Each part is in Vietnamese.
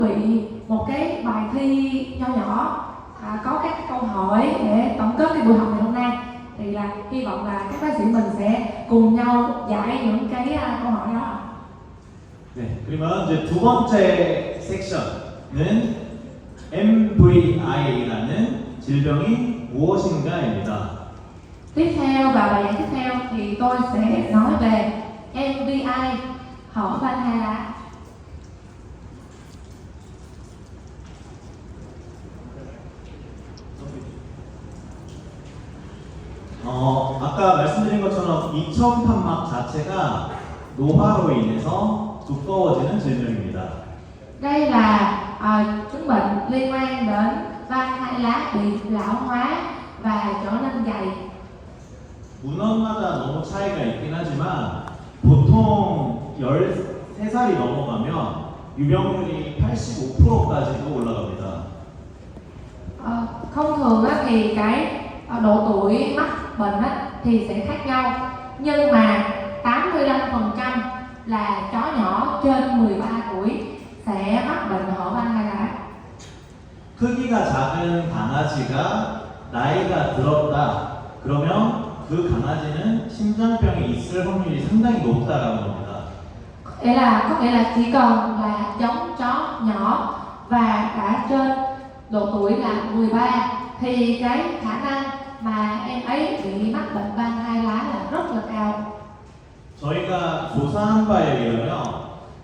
bị một cái bài thi nho nhỏ, có các câu hỏi để tổng kết cái buổi học ngày hôm nay. Thì là hy vọng là các bác sĩ mình sẽ cùng nhau giải những cái câu hỏi đó. 네, 그러면 이제 두 번째 섹션은 MVI라는 질병이 무엇인가입니다. Tiếp theo và bài giảng tiếp theo thì tôi sẽ nói về MVI, hở van hai lá. 아까 말씀드린 것처럼 이천 판막 자체가 노화로 인해서 두꺼워지는 질병입니다. Đây là chứng bệnh liên quan đến van hai lá bị lão hóa và trở nên dày. 문헌마다 너무 차이가 있긴 하지만 보통 13살이 넘어가면 유병률이 85%까지도 올라갑니다. Thông thường thì cái độ tuổi mắc bệnh thì sẽ khác nhau, nhưng mà 85% là chó nhỏ trên 13 tuổi sẽ mắc bệnh hở van hai lá. 크기가 작은 강아지가 나이가 들었다. 그러면 그 강아지는 심장병이 있을 확률이 상당히 높다라는 겁니다. Có nghĩa là chỉ cần là giống chó nhỏ và đã trên độ tuổi là 13 thì cái khả năng mà em ấy bị mắc bệnh van hai lá là rất là cao. 저희가 조사한 바에 의하면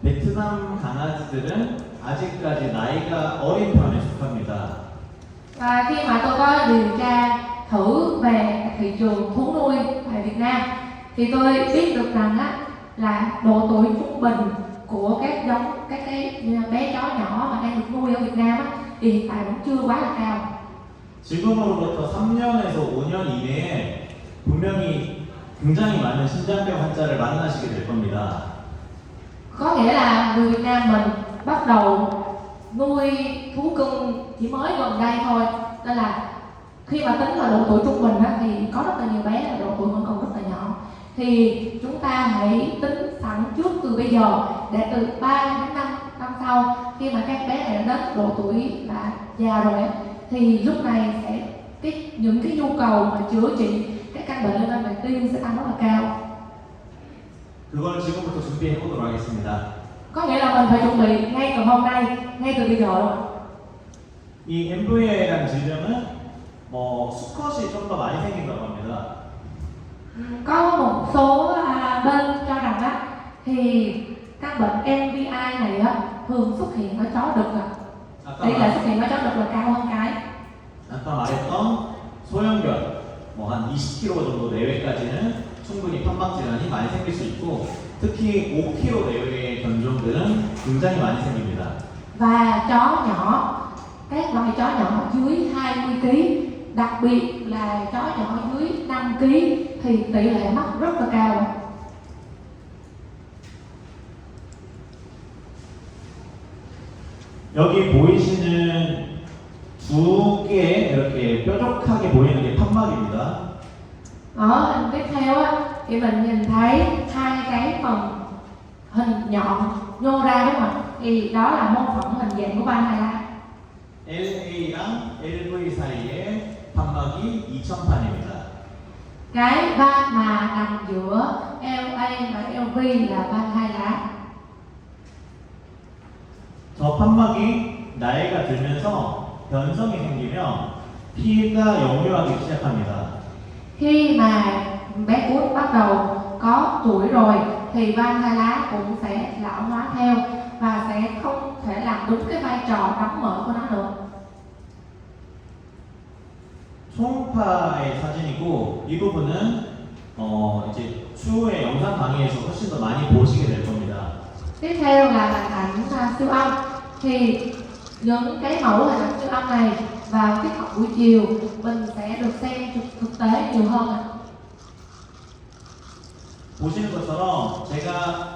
베트남 강아지들은 아직까지 나이가 어린 편에 속합니다. Và khi mà tôi có điều tra thử về thị trường thú nuôi tại Việt Nam thì tôi biết được rằng là độ tuổi trung bình của các cái bé chó nhỏ mà đang được nuôi ở Việt Nam thì hiện tại vẫn chưa quá là cao. 지금으로부터 3년에서 5년 이내에 분명히 굉장히 많은 심장병 환자를 만나시게 될 겁니다. Có nghĩa là người Việt Nam mình bắt đầu nuôi thú cưng chỉ mới gần đây thôi, nên là khi mà tính vào độ tuổi trung bình thì có rất là nhiều bé là độ tuổi vẫn còn rất là nhỏ. Thì chúng ta hãy tính sẵn trước từ bây giờ để từ 3 đến 5 năm sau, khi mà các bé này đến độ tuổi là già rồi thì lúc này sẽ những cái nhu cầu mà chữa trị các căn bệnh liên quan về tim sẽ tăng rất là cao. 그걸 지금부터 준비해 보도록 하겠습니다. Có nghĩa là mình phải chuẩn bị ngay từ hôm nay, ngay từ bây giờ luôn. 이 MVA라는 질병은 수컷이 좀 더 많이 생긴다고 합니다. Có một số bên cho rằng thì các bệnh MVI này thường xuất hiện ở chó đực. Tỷ lệ xuất hiện ở chó đực là cao hơn cái. 아까 말했던 소형견 한 20kg 정도 내외까지는 충분히 판막 질환이 많이 생길 수 있고 특히 5kg 내외의 견종들은 굉장히 많이 생깁니다. Và chó nhỏ, các loại chó nhỏ dưới 20 kg, đặc biệt là chó nhỏ dưới 5 kg thì tỷ lệ mắc rất là cao. 여기 보이시는 두 개 이렇게 뾰족하게 보이는 게 판막입니다. Ở hình tiếp theo thì mình nhìn thấy hai cái phần hình nhọn nhô ra đúng không ạ? Thì đó là mô phỏng hình dạng của van hai lá. LA랑 LV 사이에 판막이 2000판입니다. Cái van mà nằm giữa LA và LV là van hai lá. 저 판막이 나이가 들면서 변성이 생기면 피가 역류하기 시작합니다. Khi mà bé cún bắt đầu có tuổi rồi thì van hai lá cũng sẽ lão hóa theo và sẽ không thể làm đúng cái vai trò đóng mở của nó nữa. 초음파의 사진이고 이 부분은 이제 추후에 영상 강의에서 훨씬 더 많이 보시게 될 겁니다. Tiếp theo là hình ảnh siêu âm. Thì những cái mẫu hình ảnh siêu âm này vào tiết học buổi chiều mình sẽ được xem thực tế nhiều hơn. 보시는 것처럼 제가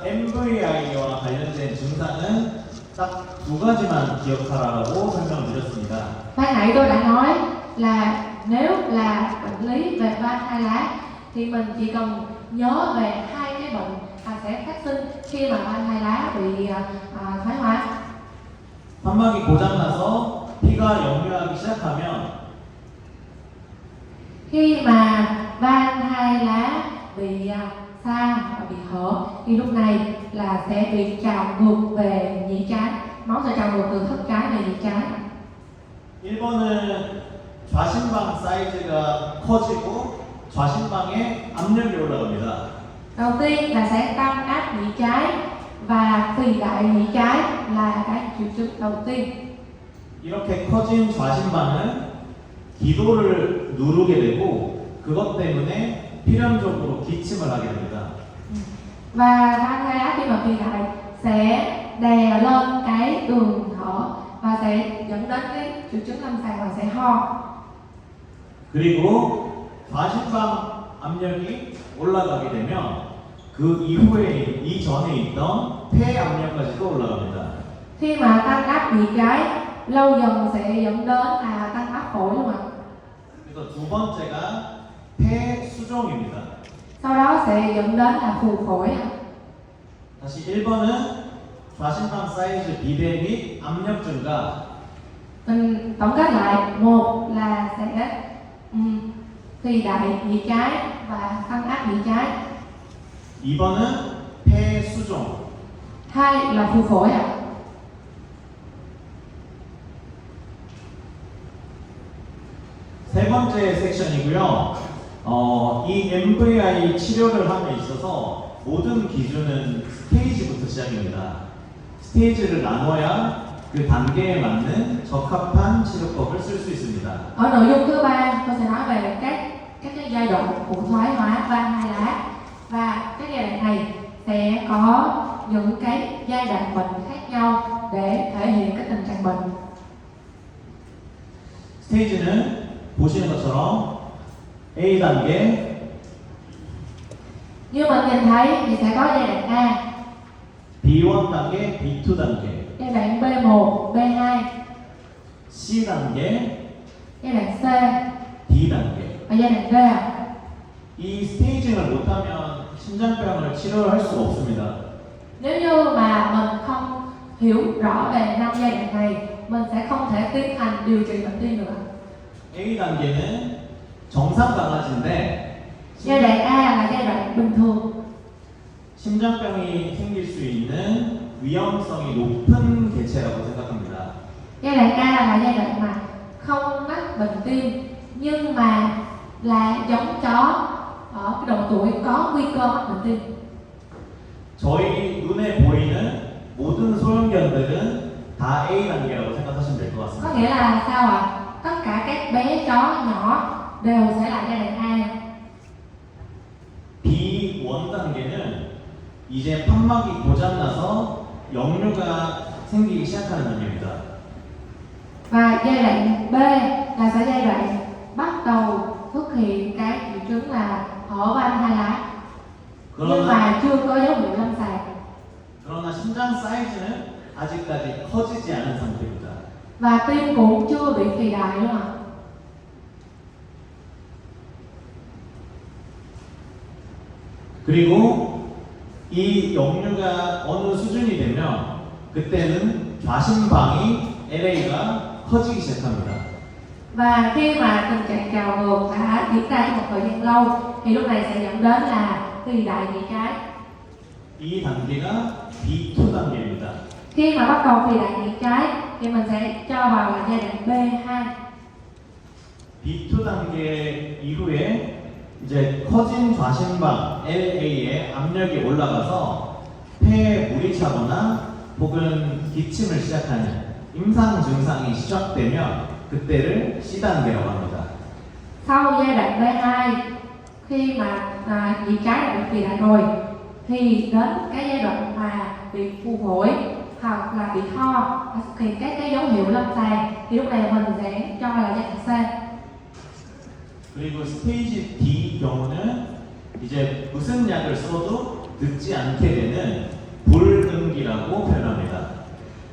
MVI와 관련된 증상은 딱 두 가지만 기억하라고 설명을 드렸습니다. Ban nãy tôi đã nói là nếu là bệnh lý về van hai lá thì mình chỉ cần nhớ về hai cái bệnh sẽ phát sinh khi mà van hai lá bị thoái hóa. 판막이 고장나서 피가 역류하기 시작하면 Khi mà van hai lá bị xa và bị hở thì lúc này là sẽ bị trào ngược về nhĩ trái, máu sẽ trào ngược từ thất trái về nhĩ trái. 1번은 좌심방 사이즈가 커지고 좌심방에 압력이 올라갑니다. Đầu tiên là sẽ tăng áp nhĩ trái và phì đại nhĩ trái là cái triệu chứng đầu tiên. 이렇게 커진 좌심방은 기도를 누르게 되고 그것 때문에 필연적으로 기침을 하게 됩니다. Và van hai lá khi mà phì đại sẽ đè lên cái đường thở và sẽ dẫn đến cái triệu chứng lâm sàng là sẽ ho. 그리고 좌심방 압력이 올라가게 되면 그 이후에 이전에 있던 폐 압력까지도 올라갑니다. Khi mà tăng áp nhĩ trái lâu dần sẽ dẫn đến là tăng áp phổi luôn ạ. 그래서 두 번째가 폐 수종입니다. Sau đó sẽ dẫn đến là phù phổi ạ. 다시 1번은 좌심방 사이즈 비대 및 압력 증가. Mình tổng kết lại, một là sẽ phì đại nhĩ trái và tăng áp nhĩ trái. 2번은 폐 수종. Hai là phù phổi ạ. 세 번째 섹션이고요. 이 MVI 치료를 함에 있어서 모든 기준은 스테이지부터 시작입니다. 스테이지를 나눠야 그 단계에 맞는 적합한 치료법을 쓸 수 있습니다. Ở nội dung thứ ba, tôi sẽ nói về các cái giai đoạn của thoái hóa van hai lá, và các giai đoạn này sẽ có những cái giai đoạn bệnh khác nhau để thể hiện cái tình trạng bệnh. 스테이지는 보시는 것처럼 A 단계, Như mình nhìn thấy thì sẽ có giai đoạn A, B1 단계, B2 단계, giai đoạn B1, B2, C 단계, giai đoạn C D 단계. và giai đoạn D ạ. 이 스테이징을 못하면 심장병을 치료할 수가 없습니다. Nếu như mà mình không hiểu rõ về 5 giai đoạn này, mình sẽ không thể tiến hành điều trị bệnh tim được ạ. A 단계는 정상 강아지인데 Giai đoạn A là giai đoạn bình thường. 심장병이 생길 수 있는 위험성이 높은 개체라고 생각합니다. Giai đoạn A là giai đoạn mà không mắc bệnh tim nhưng mà là giống chó ở cái độ tuổi có nguy cơ mắc bệnh tim. 저희 눈에 보이는 모든 소형견들은 다 A 단계라고 생각하시면 될 것 Có 같습니다. nghĩa là sao ạ? Tất cả các bé chó nhỏ đều sẽ là giai đoạn A. B1 단계는 이제 판막이 고장나서 역류가 생기기 시작하는 단계입니다. Và giai đoạn B là sẽ giai đoạn bắt đầu xuất hiện cái triệu chứng là hở van hai lá nhưng 그러나, mà chưa có dấu hiệu lâm sàng. 그러나 심장 사이즈는 아직까지 커지지 않은 상태입니다. Và tim cũng chưa bị phì đại luôn ạ. 그리고 이 역류가 어느 수준이 되면 그때는 좌심방이 LA가 커지기 시작합니다. Và khi mà tình trạng trào ngược đã diễn ra trong một thời gian lâu thì lúc này sẽ dẫn đến là phì đại nhĩ trái. 이 단계가 B2 단계입니다. Khi mà bắt đầu phì đại nhĩ trái thì mình sẽ cho vào là giai đoạn B2. B2 단계 이후에 이제 커진 좌심방 LA에 압력이 올라가서 폐에 물이 차거나 혹은 기침을 시작하는 임상 증상이 시작되면 그때를 C 단계라고 합니다. Sau giai đoạn B2, khi mà nhĩ trái đã bị phì đại rồi thì đến cái giai đoạn mà bị phù phổi hoặc là bị ho hoặc xuất hiện các cái dấu hiệu lâm sàng thì lúc này mình sẽ cho là giai đoạn C. 그리고 스테이지 D 경우는 이제 무슨 약을 써도 늙지 않게 되는 불응기라고 표현합니다.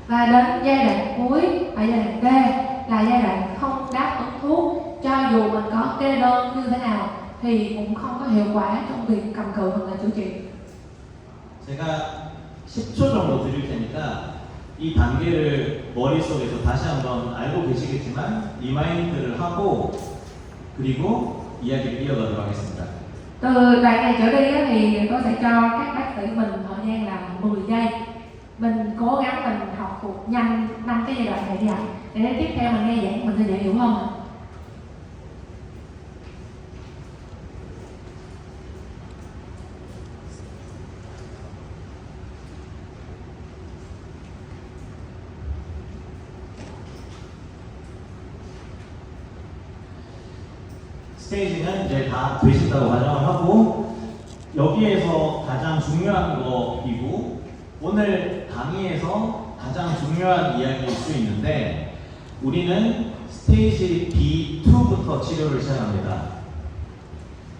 Và đến giai đoạn cuối ở giai đoạn D là giai đoạn không đáp ứng thuốc, cho dù mình có kê đơn như thế nào thì cũng không có hiệu quả trong việc cầm cự hoặc là chữa trị. 제가 10초 정도 드릴 테니까 이 단계를 머릿속에서 다시 한번 알고 계시겠지만 리마인드를 하고 그리고 이야기를 이어가도록 하겠습니다. Từ đoạn này trở đi á, thì tôi sẽ cho các bác sĩ mình thời gian là 10 giây. Mình cố gắng mình học thuộc nhanh 5 cái giai đoạn này đi ạ. Để đến tiếp theo mình nghe giảng mình sẽ dễ hiểu hơn ạ. 스테이지는 이제 다 되신다고 가정을 하고 여기에서 가장 중요한 거이고 오늘 강의에서 가장 중요한 이야기일 수 있는데 우리는 스테이지 B2부터 치료를 시작합니다.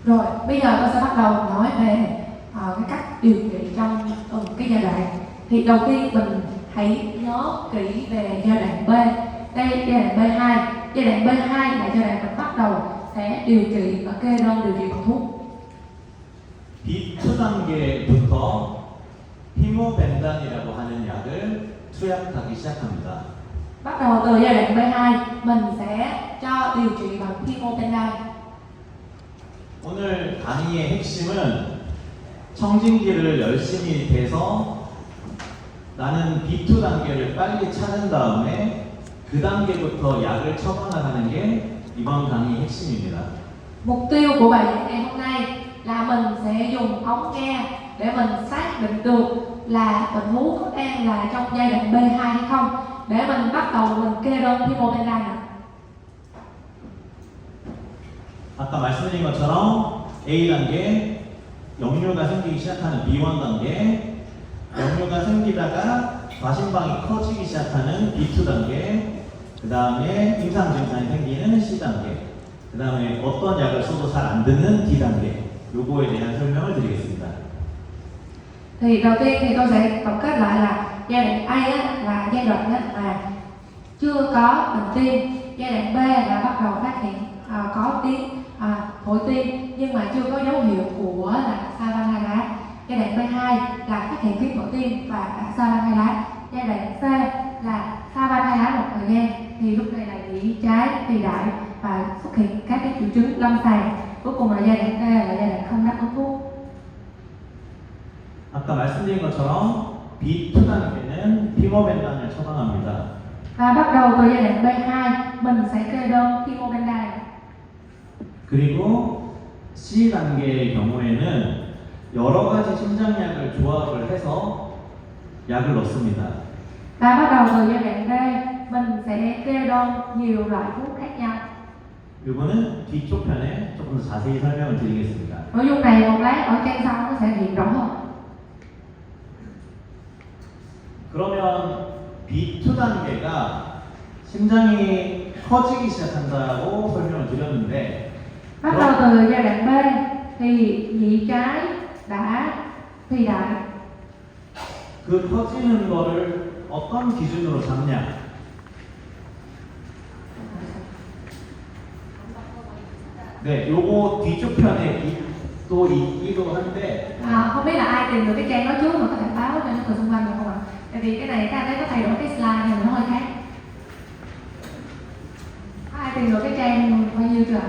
Rồi, bây giờ tôi sẽ bắt đầu nói về cái cách điều trị trong từng cái giai đoạn. Thì đầu tiên mình hãy nhớ kỹ về giai đoạn B. Đây giai đoạn B2. Giai đoạn B2 là giai đoạn mình bắt đầu sẽ điều trị và kê đơn điều trị bằng thuốc. B2 단계부터 피모벤단이라고 하는 약을 투약하기 시작합니다. Bắt đầu từ giai đoạn B2 mình sẽ cho điều trị bằng pimapentan. 오늘 강의의 핵심은 청진기를 열심히 대서 나는 B2 단계를 빨리 찾은 다음에 그 단계부터 약을 처방을 하는 게 이번 강의의 핵심입니다. Mục tiêu của bài giảng ngày hôm nay là mình sẽ dùng ống nghe để mình xác định được là bệnh hú có đang là trong giai đoạn B2 hay không, để mình bắt đầu mình kê đơn pimapentan. 아까 말씀드린 것처럼 A 단계 역류가 생기기 시작하는 B1 단계 역류가 생기다가 과신방이 커지기 시작하는 B2 단계 그 다음에 임상 증상이 생기는 C 단계 그 다음에 어떤 약을 써도 잘 안 듣는 D 단계 요거에 대한 설명을 드리겠습니다. Thì đầu tiên thì tôi sẽ tổng kết lại là giai đoạn A á, là giai đoạn á, mà chưa có bệnh tim. Giai đoạn B là bắt đầu phát hiện có tiếng thổi tim nhưng mà chưa có dấu hiệu của là sa van hai lá. Giai đoạn B2 là phát hiện tiếng thổi tim và sa van hai lá. Giai đoạn C là sa van hai lá một thời gian thì lúc này là nhĩ trái phi đại và xuất hiện các cái triệu chứng lâm sàng. Cuối cùng là giai đoạn D là giai đoạn không đáp ứng thuốc. 아까 말씀드린 것처럼 B2 단계는 피모벤단을 처방합니다. Và bắt đầu từ giai đoạn B2 mình sẽ kê đơn pimapentan. 그리고 C 단계의 경우에는 여러 가지 심장약을 조합을 해서 약을 넣습니다. Và bắt đầu từ giai đoạn D mình sẽ kê đơn nhiều loại thuốc khác nhau. 이거는 뒤쪽 편에 조금 더 자세히 설명을 드리겠습니다. Nội dung này một lát ở trang sau nó sẽ hiện rõ hơn. 그러면 B2 단계가 심장이 커지기 시작한다고 설명을 드렸는데 Bắt đầu từ giai đoạn B thì nhĩ trái đã phi đại. 그 커지는 거를 어떤 기준으로 잡냐? 네, 요거 뒤쪽 편에 또 있기도 한데 Không biết là ai tìm được cái trang đó trước mà có thể báo cho những người xung quanh được không ạ? Tại vì cái này các anh thấy có thay đổi cái slide này nó hơi khác. Có ai tìm được cái trang bao nhiêu chưa ạ?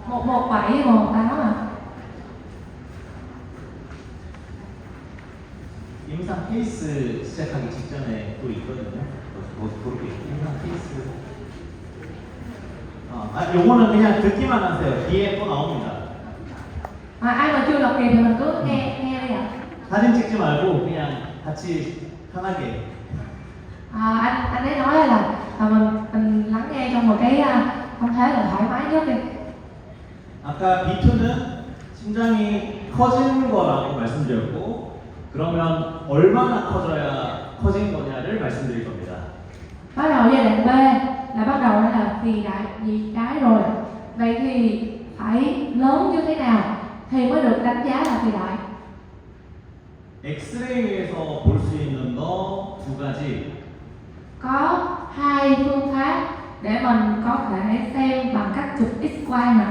117, 118 à? 임상 케이스 시작하기 직전에 또 있거든요. 그렇게 임상 케이스. 요거는 그냥 듣기만 하세요. 뒤에 또 나옵니다. Ai mà chưa đọc kịp thì mình cứ nghe đi ạ. 사진 찍지 말고 그냥 같이 편하게. Anh ấy nói là mình lắng nghe trong một cái không thế là thoải mái nhất đi. 아까 B2는 심장이 커지는 거라고 말씀드렸고 그러면 얼마나 커져야 커진 거냐를 말씀드릴 겁니다. Bắt đầu giai đoạn B là bắt đầu là phi đại nhĩ trái rồi. Vậy thì phải lớn như thế nào thì mới được đánh giá là phi đại? 엑스레이에서 볼 수 있는 거 두 가지. Có hai phương pháp để mình có thể xem bằng cách chụp X-quang nè.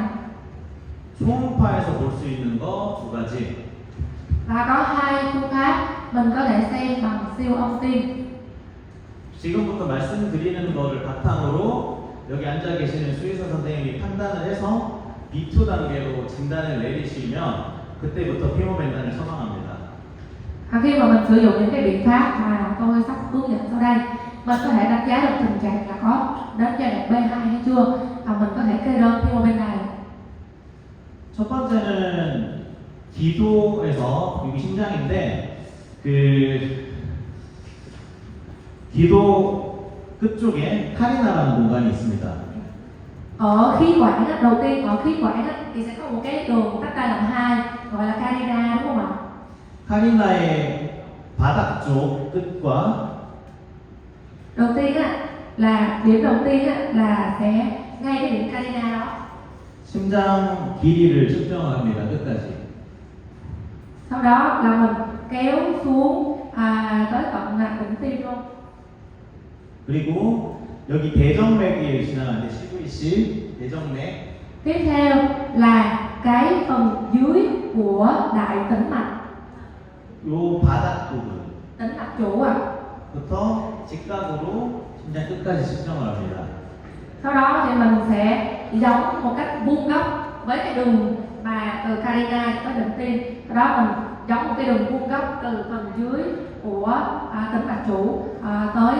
초음파에서 볼 수 있는 거 두 가지. Và có hai phương pháp mình có thể xem bằng siêu âm tim. 지금부터 말씀드리는 거를 바탕으로 여기 앉아 계시는 수의사 선생님이 판단을 해서 B2 단계로 진단을 내리시면 그때부터 피모벤단을 처방합니다. Khi mà mình sử dụng những cái biện pháp mà tôi sắp hướng dẫn sau đây, mình có thể đánh giá được tình trạng là có đến giai đoạn B2 hay chưa, và mình có thể kê đơn Pimobendan. 첫 번째는 기도에서 여기 심장인데 그 기도 끝쪽에 카리나라는 공간이 있습니다. Ở khí quản á, đầu tiên ở khí quản á, thì sẽ có một cái đường tách ra làm hai gọi là carina, đúng không ạ? 카리나의 바닥 쪽 끝과 Đầu tiên á là điểm đầu tiên á là sẽ ngay cái điểm carina đó. 심장 길이를 측정합니다. 끝까지. Sau đó là mình kéo xuống tới tận đỉnh tim luôn. 그리고 여기 대정맥이 지나가는데 CVC 대정맥. Tiếp theo là cái phần dưới của đại tĩnh mạch, 요 바닥 부분. tĩnh mạch chủ ạ. 부터 직각으로 심장 끝까지 측정을 합니다. Sau đó thì mình sẽ giống một cách vuông góc với cái đường mà từ carina tới đỉnh tim. Sau đó mình giống một cái đường vuông góc từ phần dưới của tĩnh mạch chủ tới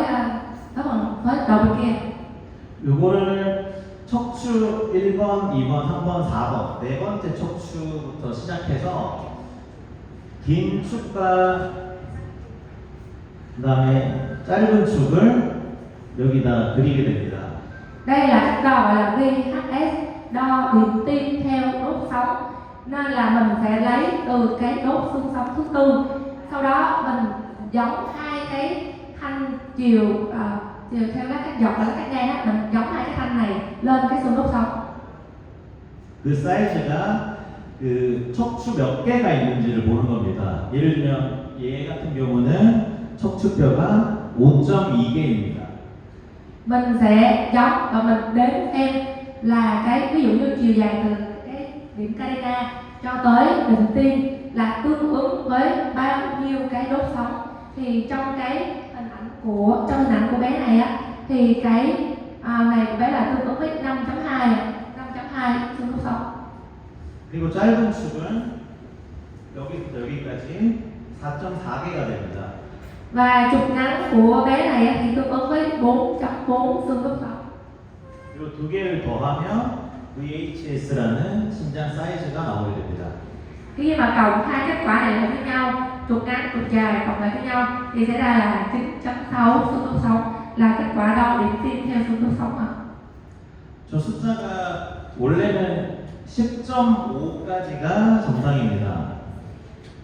tới đầu bên kia. 요거를 척추 1번, 2번, 3번, 4번 네 번째 척추부터 시작해서 긴 축과 그다음에 짧은 축을 여기다 그리게 됩니다. Đây là cách đo gọi là VHS, đo điểm tim theo đốt sống. Nên là mình sẽ lấy từ cái đốt xương sống thứ tư. Sau đó mình giống hai cái thanh chiều theo các dọc và các ngang á, mình giống hai cái thanh này lên cái xương đốt sống. 그 사이즈가 그 척추 몇 개가 있는지를 보는 겁니다. 예를 들면 얘 같은 경우는 척추뼈가 5.2개입니다. Mình sẽ giống và mình đếm xem là cái ví dụ như chiều dài từ cái điểm carina cho tới đỉnh tim là tương ứng với bao nhiêu cái đốt sống. Thì trong cái hình ảnh của bé này á thì cái này của bé là tương ứng với 5.2 xương đốt sống. 그리고 짧은 축은 여기부터 여기까지 4.4개가 됩니다. Và trục ngắn của bé này á, thì tương ứng với 4.4 xương đốt sống. 그리고 두 개를 더하면 VHS라는 심장 사이즈가 나오게 됩니다. Khi mà cộng hai kết quả này lại với nhau, trục ngắn trục dài cộng lại với nhau thì sẽ ra là 9.6 xương đốt sống, là kết quả đo điểm tim theo xương đốt sống ạ. 저 숫자가 원래는 10.5까지가 정상입니다.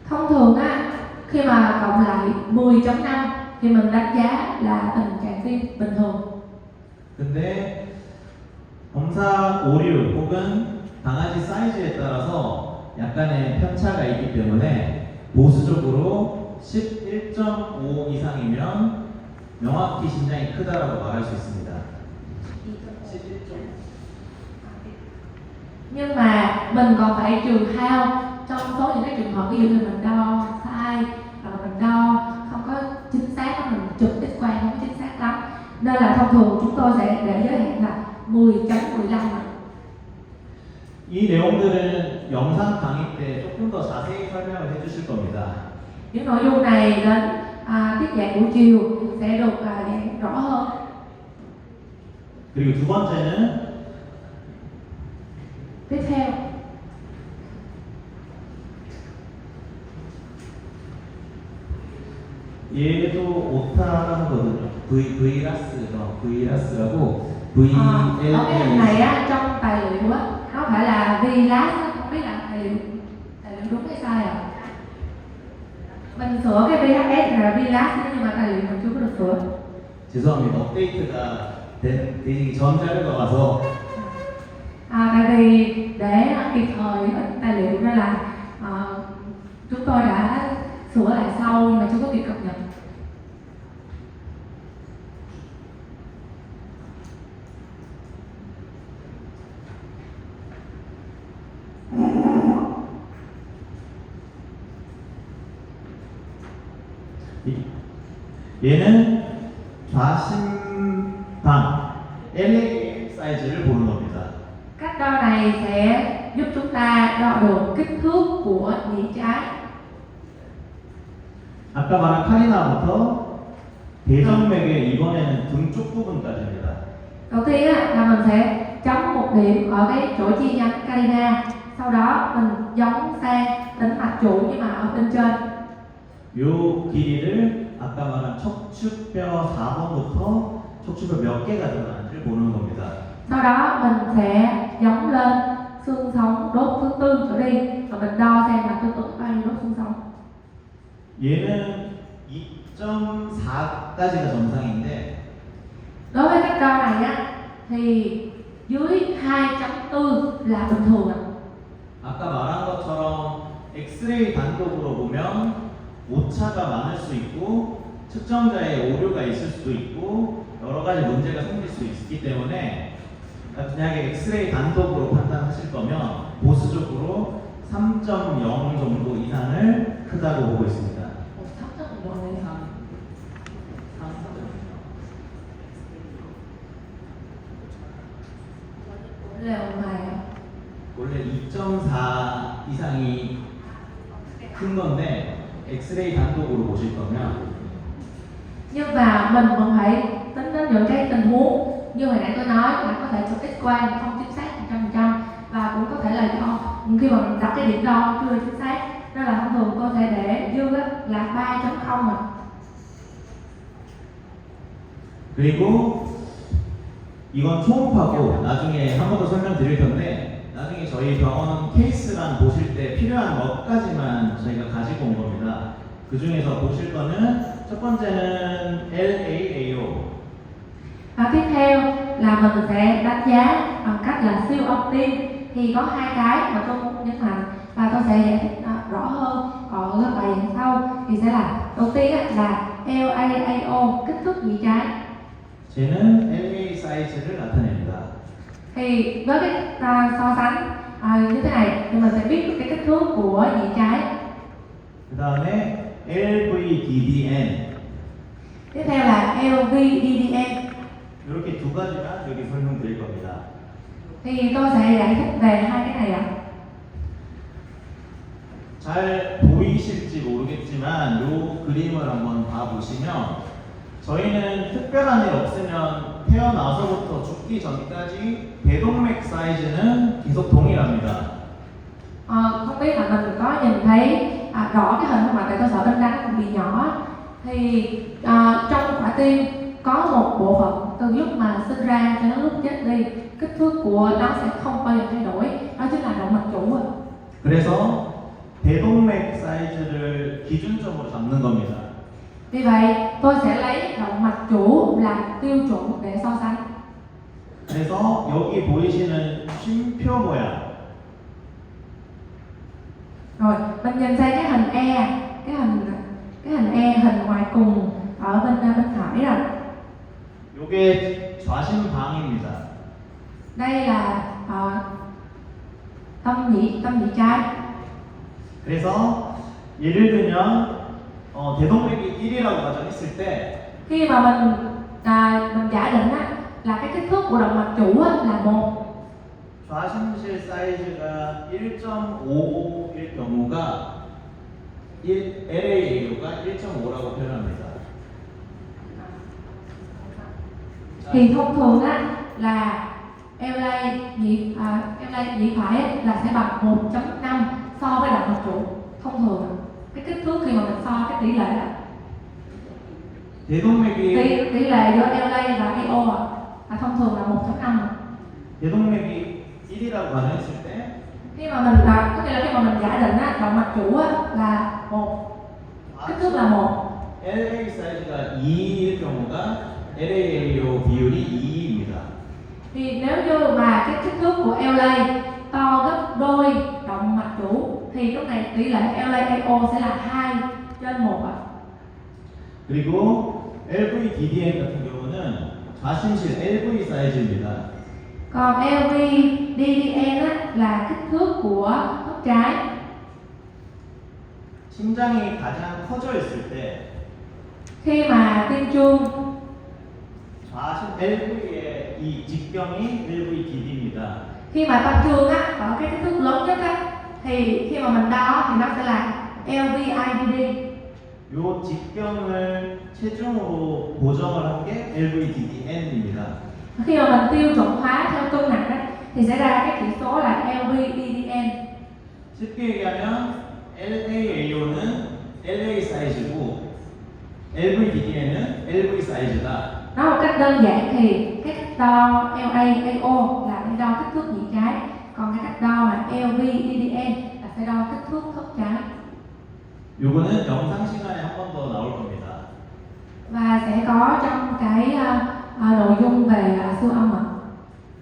Thông thường á, khi mà cộng lại 10.5 thì mình đánh giá là tình trạng tim bình thường. 근데 검사 오류 혹은 강아지 사이즈에 따라서 약간의 편차가 있기 때문에 보수적으로 11.5 이상이면 명확히 심장이 크다라고 말할 수 있습니다. 11.5. Nhưng mà mình còn phải trừ hao trong số những cái trường hợp ví dụ như mình đo sai hoặc là mình đo không có chính xác, mình chụp X-quang không có chính xác lắm, nên là thông thường chúng tôi sẽ để giới hạn là 10.15. 이 내용들은 영상 강의 때 조금 더 자세히 설명을 해주실 겁니다. Những nội dung này đến tiết dạy buổi chiều sẽ được giảng rõ hơn. 그리고 두 번째는 Tiếp theo 얘도 오타라는 거거든요. V라스라고 ở cái hình này VLA. á, trong tài liệu á, nó phải là VLAS á, không biết là tài liệu đúng hay sai ạ? Mình sửa cái VHS là VLAS nhưng mà tài liệu mình chưa có được sửa. 죄송합니다. 업데이트가 되기 전 자료가 Tại vì để kịp thời tài liệu nên là chúng tôi đã sửa lại sau nhưng mà chưa có kịp cập nhật. 얘는 좌심방 LA 사이즈를 보는 겁니다. Cách đo này sẽ giúp chúng ta đo được kích thước của nhĩ trái. 아까 말한 카리나부터 대정맥의 이번에는 등 쪽 부분까지입니다. Đầu tiên á, là mình sẽ chấm một điểm ở cái chỗ chi nhánh carina, sau đó mình giống sang tĩnh mạch trụ nhưng mà ở bên trên. 요 길이를 아까 말한 척추뼈 4번부터 척추뼈 몇 개가 들어가는지를 보는 겁니다. Sau đó mình sẽ giống lên xương sống đốt thứ tư trở đi và mình đo xem là tương ứng bao nhiêu đốt xương sống. 얘는 2.4까지가 정상인데 Đối với cách đo này á, thì dưới 2.4 là bình thường ạ. 아까 말한 것처럼 엑스레이 단독으로 보면 오차가 많을 수 있고 측정자에 오류가 있을 수도 있고 여러 가지 문제가 생길 수 있기 때문에 만약에 엑스레이 단독으로 판단하실 거면 보수적으로 3.0 정도 이상을 크다고 보고 있습니다. 원래 2.4 이상이 큰 건데 엑스레이 단독으로 보실 거면 Nhưng mà mình vẫn phải tính đến những cái tình huống như hồi nãy tôi nói là có thể chụp X-quang không chính xác 100% và cũng có thể là do khi mà mình đặt cái điểm đo chưa chính xác, nên là thông thường tôi sẽ để dư á, là 3.0 ạ. 그리고 이건 초음파고 나중에 한 번 더 설명드릴 텐데 나중에 저희 병원 케이스란 보실 때 필요한 몇 가지만 저희가 가지고 온 겁니다. 그 중에서 보실 거는 첫 번째는 LAAO. Và tiếp theo là mình sẽ đánh giá bằng cách là siêu âm tim, thì có hai cái mà tôi muốn nhấn mạnh và tôi sẽ giải thích rõ hơn ở bài giảng sau. Thì sẽ là đầu tiên là LAAO, kích thước nhĩ trái. 쟤는 LA 사이즈를 나타냅니다. Thì với cái so sánh như thế này thì mình sẽ biết được cái kích thước của nhĩ trái. 그 다음에 LVDDN. Tiếp theo là LVDDN. 이렇게 두 가지만 여기 설명드릴 겁니다. Thì tôi sẽ giải thích về hai cái này ạ. 잘 보이실지 모르겠지만 이 그림을 한번 봐보시면 저희는 특별한 일 없으면 태어나서부터 죽기 전까지 대동맥 사이즈는 계속 동일합니다. Không biết là mình có nhìn thấy rõ cái hình không ạ? Tại tôi sợ bên đây nó bị nhỏ. Thì trong quả tim có một bộ phận từ lúc mà sinh ra cho đến lúc chết đi, kích thước của nó sẽ không bao giờ thay đổi. Đó chính là động mạch chủ. 그래서 대동맥 사이즈를 기준점으로 잡는 겁니다. Vì vậy tôi sẽ lấy động mạch chủ là tiêu chuẩn để so sánh. 그래서 여기 보이시는 쉼표 모양. Rồi mình nhìn sang cái hình E, cái hình E, hình ngoài cùng ở bên phải rồi. 요게 좌심방입니다. Đây là tâm nhĩ trái. 그래서 예를 들면 대동맥이 1이라고 가정했을 때 Khi mà mình giả định là cái kích thước của động mạch chủ là 1. 좌심실 사이즈가 1.5일 경우가 LAAO가 1.5라고 표현합니다. Thì thông thường là LA nhĩ phải là sẽ bằng 1.5 so với động mạch chủ. Thông thường cái kích thước khi mà mình so cái tỷ lệ 대동맥이 tỷ lệ giữa LA và AO là thông thường là 1.5. 대동맥이 1이라고 가정했을 때 Khi mà mình có nghĩa là khi mà mình giả định động mạch chủ là 1, kích thước là 1. LA 사이즈가 2일 경우가 LAAO 비율이 2입니다. Thì nếu như mà cái kích thước của LA to gấp đôi động mạch chủ thì lúc này tỷ lệ LAAO sẽ là 2/1 ạ. 그리고 LVDDN 같은 경우는 좌심실 LV 사이즈입니다. Còn LVDDN là kích thước của khớp trái. 심장이 가장 커져 있을 때 Khi mà tiên trương 좌심 LV의 이 직경이 LVDD입니다. khi mà tâm trương á ở cái kích thước lớn nhất á thì khi mà mình đo thì nó sẽ là LVIDD. 요 직경을 체중으로 보정을 한 게 LVDDN입니다. Khi mà mình tiêu chuẩn hóa theo cân nặng á thì sẽ ra cái chỉ số là LVDDN. 쉽게 얘기하면 LAAO는 LA 사이즈고 LVDDN은 LV 사이즈다. Nói một cách đơn giản thì cái cách đo LAAO là để đo kích thước nhị trái, còn cái cách đo là LVDDN là sẽ đo kích thước thất trái. 요거는 영상 시간에 한 번 더 나올 겁니다. Và sẽ có trong cái nội dung về siêu âm ạ.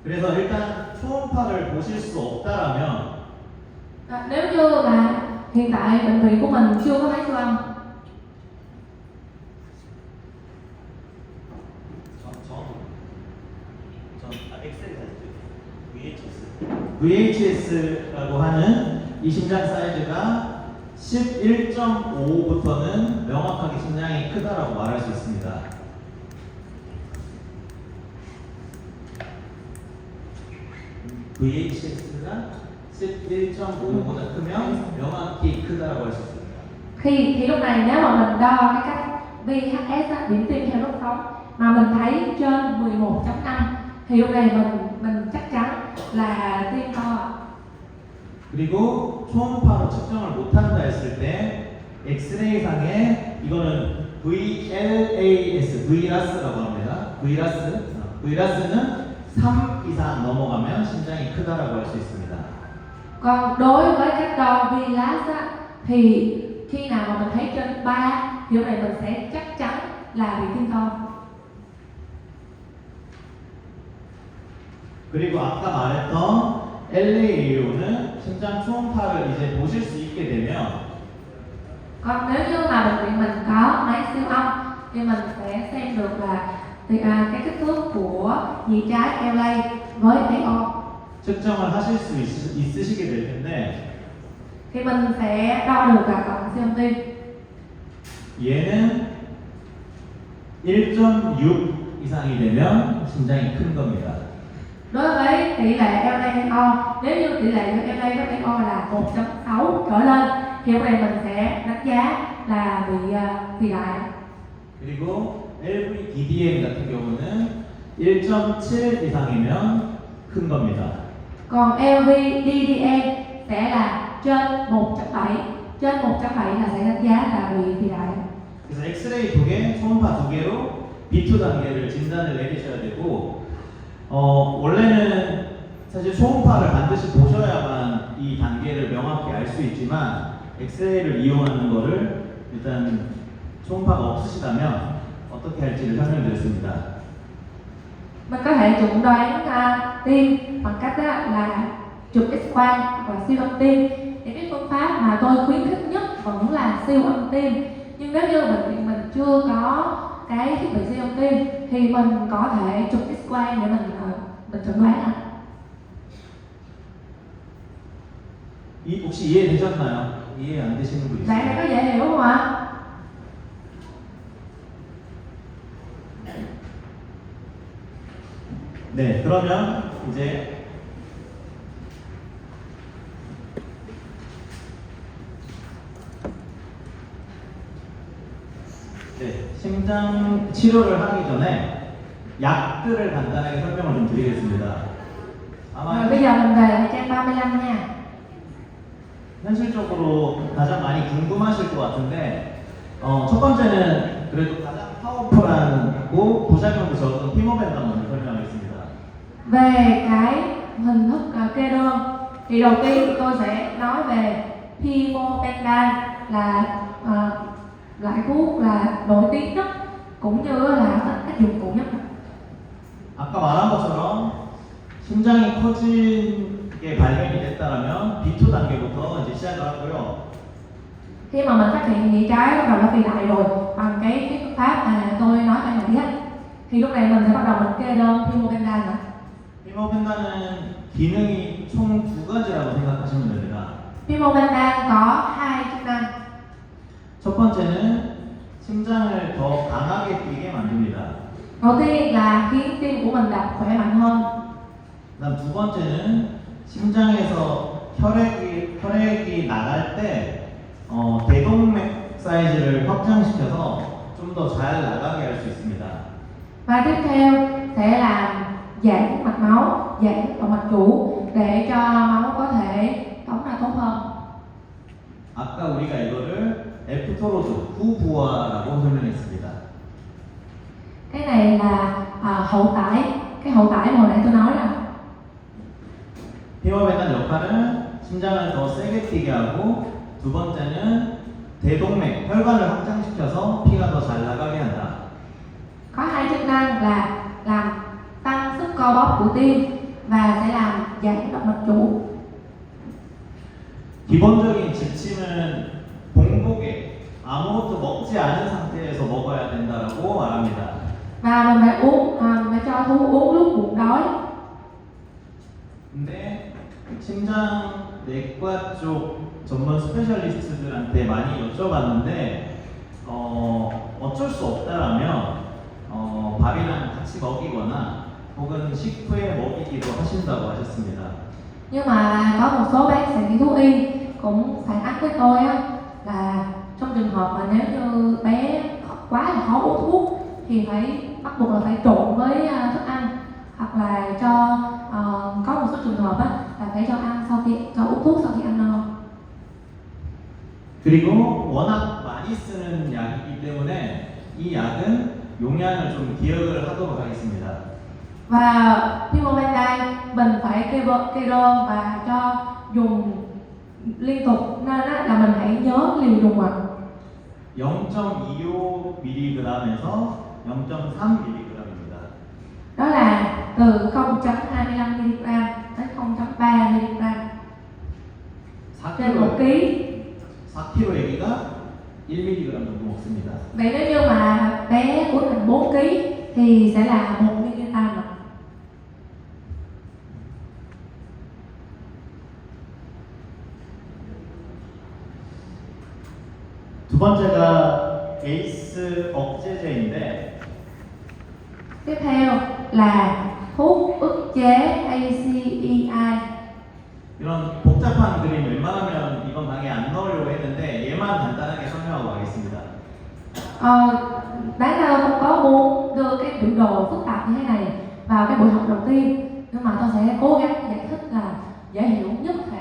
그래서 일단 초음파를 보실 수 없다라면 Nếu như mà hiện tại bệnh viện của mình chưa có máy siêu âm, 엑셀 VHS라고 하는 이 심장 사이즈가 11.5부터는 명확하게 심장이 크다라고 말할 수 있습니다. VHS가 11.5보다 크면 명확히 크다라고 할 수 있습니다. thì lúc này nếu mà mình đo cái cách VHS á, điểm tim theo đốt sống mà mình thấy trên 11.5 thì lúc này mình chắc chắn là tim to ạ. 그리고 초음파로 측정을 못한다 했을 때 엑스레이상에 이거는 VLAS, V라스라고 합니다. V라스는 3 이상 넘어가면 심장이 크다라고 할 수 있습니다. Còn đối với cách đo VLAS á, thì khi nào mà mình thấy trên 3 thì lúc này mình sẽ chắc chắn là bị tim to. 그리고 아까 말했던 LAAO는 심장 초음파를 이제 보실 수 있게 되면 Còn nếu như mà bệnh viện mình có máy siêu âm thì mình sẽ xem được là cái kích thước của nhị trái LA với AO 측정을 하실 수 있으시게 될 텐데 thì mình sẽ đo được cả bằng siêu âm tim. 얘는 1.6 이상이 되면 심장이 큰 겁니다. Đối với tỷ lệ LA-AO, nếu như tỷ lệ giữa LA với AO là 1.6 trở lên thì lúc này mình sẽ đánh giá là bị phi đại. 그리고 LVDDN 같은 경우는 1.7 이상이면 큰 겁니다. Còn LVDDN sẽ là trên 1.7, trên 1.7 là sẽ đánh giá là bị phi đại. 그래서 엑스레이 2개, 초음파 2개로 B2 단계를 진단을 내리셔야 되고 원래는 사실 초음파를 반드시 보셔야만 이 단계를 명확히 알 수 있지만 엑스레이를 i용하는 거를 일단 초음파가 없으시다면 어떻게 할지를 설명드렸습니다. Mình có thể chẩn đoán tim bằng cách là chụp X-quang hoặc là siêu âm tim. Thì cái phương pháp mà tôi khuyến khích nhất vẫn là siêu âm tim. Nhưng nếu như bệnh viện mình chưa có cái thiết bị siêu âm tim thì mình có thể chụp X-quang để mình chẩn đoán ạ. 혹시 이해되셨나요? 이해 안 되시는 분 Bạn này 있어요? có dễ hiểu không ạ? 네, 그러면 이제 심장 치료를 하기 전에 약들을 간단하게 설명을 좀 드리겠습니다. 아마 Rồi bây giờ mình về lại trang 35 nha. 현실적으로 가장 많이 궁금하실 것 같은데 첫 번째는 그래도 가장 파워풀하고 부작용도 적은 피모벤담 먼저 설명하겠습니다. Về cái hình thức kê đơn thì đầu tiên tôi sẽ nói về Pimobendan là loại thuốc là nổi tiếng nhất cũng như là cách dụng cụ nhất. 아까 말한 것처럼 심장이 커진 게 발견이 됐다면 B2 단계부터 이제 시작을 하고요. Khi mà mình phát hiện nhị trái bắt đầu nó phi đại rồi bằng cái phương pháp mà tôi nói ban nãy á thì lúc này mình sẽ bắt đầu mình kê đơn Pimobendan nữa. 피모벤담은 기능이 총 2가지라고 생각하시면 됩니다. Pimobendan có hai chức năng. 첫 번째는 심장을 더 강하게 뛰게 만듭니다. Đầu tiên là khiến tim của mình đập khỏe mạnh hơn. 그다음 두 번째는 심장에서 혈액이 나갈 때 대동맥 사이즈를 확장시켜서 좀 더 잘 나가게 할 수 있습니다. Và tiếp theo sẽ làm giãn mạch máu, giãn động mạch chủ để cho máu có thể phóng ra tốt hơn. 아까 우리가 이거를 에프토로즈 후부하라고 설명했습니다. Cái này là hậu tải, cái hậu tải mà hồi nãy tôi nói là 힙업에 대한 역할은 심장을 더 세게 뛰게 하고 두 번째는 대동맥, 혈관을 확장시켜서 피가 더 잘 나가게 한다. có hai chức năng là làm tăng sức co bóp của tim và sẽ làm giãn động mạch chủ. 기본적인 지침은 공복에 아무것도 먹지 않은 상태에서 먹어야 된다라고 말합니다. Và mình phải mình phải cho thú uống lúc bụng đói. 근데 심장내과 쪽 전문 스페셜리스트들한테 많이 여쭤봤는데 어쩔 수 없다라면 밥이랑 같이 먹이거나 혹은 식후에 먹이기도 하신다고 하셨습니다. Nhưng mà có một số bác sĩ thú y cũng phản ánh với tôi á, là trong trường hợp mà nếu như bé quá là khó uống thuốc thì phải bắt buộc là phải trộn với thức ăn, hoặc là cho có một số trường hợp á, là phải cho ăn sau khi cho uống thuốc sau khi ăn no. 그리고 워낙 많이 쓰는 약이기 때문에 이 약은 용량을 좀 기억을 하도록 하겠습니다. Và Thymobenzane mình phải kê đơn và cho dùng liên tục, nên là mình hãy nhớ liều dùng ạ. 0.25mg에서 0.3mg입니다. Đó là từ 0.25mg đến 0.3mg trên 1 kg. 4kg 애기가 1mg 정도 먹습니다. Vậy nếu như mà bé của mình 4 kg thì sẽ là 1mg ạ. 두 번째가 에이스 억제제인데 Tiếp theo là thuốc ức chế ACEI. 이런 복잡한 그림 웬만하면 이번 강의에 안 넣으려고 했는데 얘만 간단하게 설명하고 가겠습니다. Đáng ra tôi không có muốn đưa cái biểu đồ phức tạp như thế này vào cái buổi học đầu tiên, nhưng mà tôi sẽ cố gắng giải thích là dễ hiểu nhất có thể.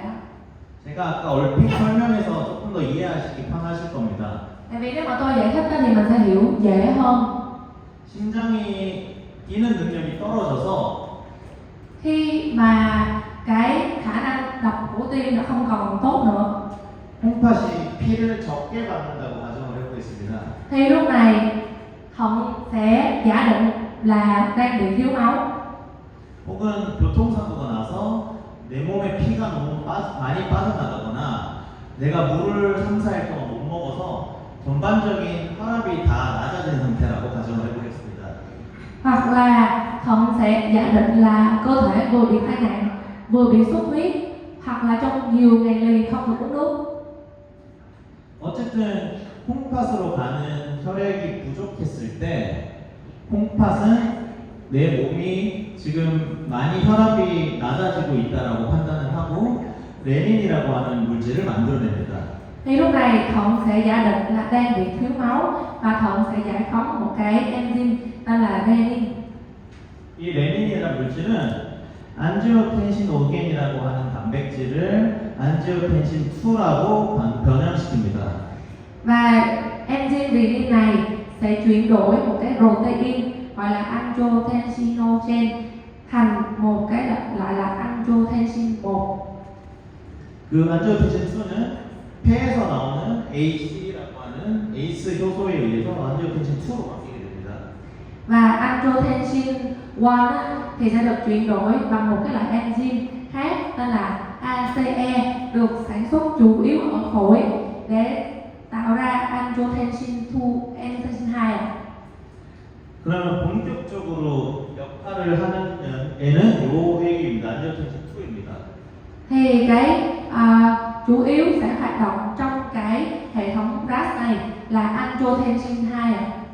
제가 아까 얼핏 설명해서 조금 더 이해하시기 편하실 겁니다. Tại vì nếu mà tôi giải thích thì mình sẽ hiểu dễ hơn. 심장이 뛰는 능력이 떨어져서 Khi mà cái khả năng đập của tim nó không còn tốt nữa 콩팥이 피를 적게 받는다고 가정을 해보겠습니다. thì lúc này thận sẽ giả định là đang bị thiếu máu, 혹은 교통사고가 나서 내 몸에 피가 너무 많이 빠져나가거나 내가 물을 3-4일 동안 못 먹어서 전반적인 혈압이 다 낮아진 상태라고 가정을 해보겠습니다. hoặc là thận sẽ giả định là cơ thể vừa bị tai nạn, vừa bị xuất huyết, hoặc là trong nhiều ngày liền không được uống nước. 어쨌든 콩팥으로 가는 혈액이 부족했을 때 콩팥은 내 몸이 지금 많이 혈압이 낮아지고 있다라고 판단을 하고 레닌이라고 하는 물질을 만들어냅니다. Thì lúc này thận sẽ giả định là đang bị thiếu máu và thận sẽ giải phóng một cái enzyme tên là renin. 이 레닌이라는 물질은 안지오텐신 5gen이라고 하는 단백질을 안지오텐신 2라고 변형시킵니다. Và enzyme renin này sẽ chuyển đổi một cái protein gọi là angiotensinogen thành một cái lại là angiotensin 1. 그 안지오텐신 2는 폐에서 나오는 AC라고 하는 ACE 효소에 의해서 안지오텐신 2로 바뀌게 됩니다. Và angiotensin 1 thì sẽ được chuyển đổi bằng một cái loại enzyme khác tên là ACE, được sản xuất chủ yếu ở phổi để tạo ra angiotensin 2 ạ. 그러면 본격적으로 역할을 하는 애는 요 핵입니다. 안지오텐신 2입니다. Thì cái chủ yếu sẽ hoạt động trong cái hệ thống RAS này là angiotensin 2 ạ.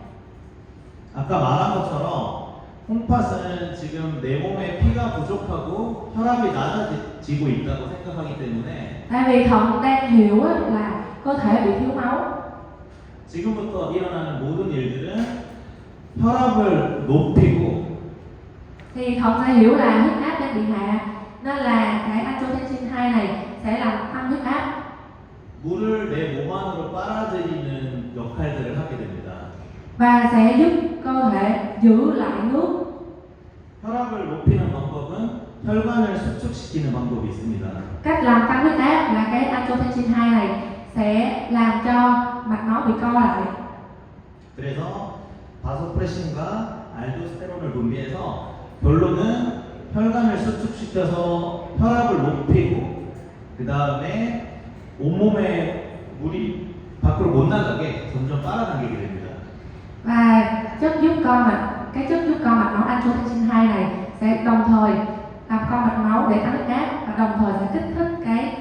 아까 말한 것처럼 콩팥은 지금 내 몸에 피가 부족하고 혈압이 낮아지고 있다고 생각하기 때문에 Tại vì thận đang hiểu á, là cơ thể bị thiếu máu. 지금부터 일어나는 모든 일들은 혈압을 높이고 Thì thận sẽ hiểu là huyết áp đang bị hạ, nên là cái angiotensin 2 này sẽ làm tăng huyết áp 물을 내 몸 안으로 빨아들이는 역할들을 하게 됩니다. và sẽ giúp cơ thể giữ lại nước. 혈압을 높이는 방법은 혈관을 수축시키는 방법이 있습니다. Cách làm tăng huyết áp là cái angiotensin 2 này sẽ làm cho mạch máu bị co lại. 그래서 바소프레신과 알도스테론을 분비해서 결론은 혈관을 수축시켜서 혈압을 높이고 그 다음에 온몸에 물이 밖으로 못 나가게 점점 빨아당기게 됩니다. Và chất giúp co mạch, cái chất giúp co mạch máu angiotensin 2 này sẽ đồng thời làm co mạch máu để tăng huyết áp và đồng thời sẽ kích thích cái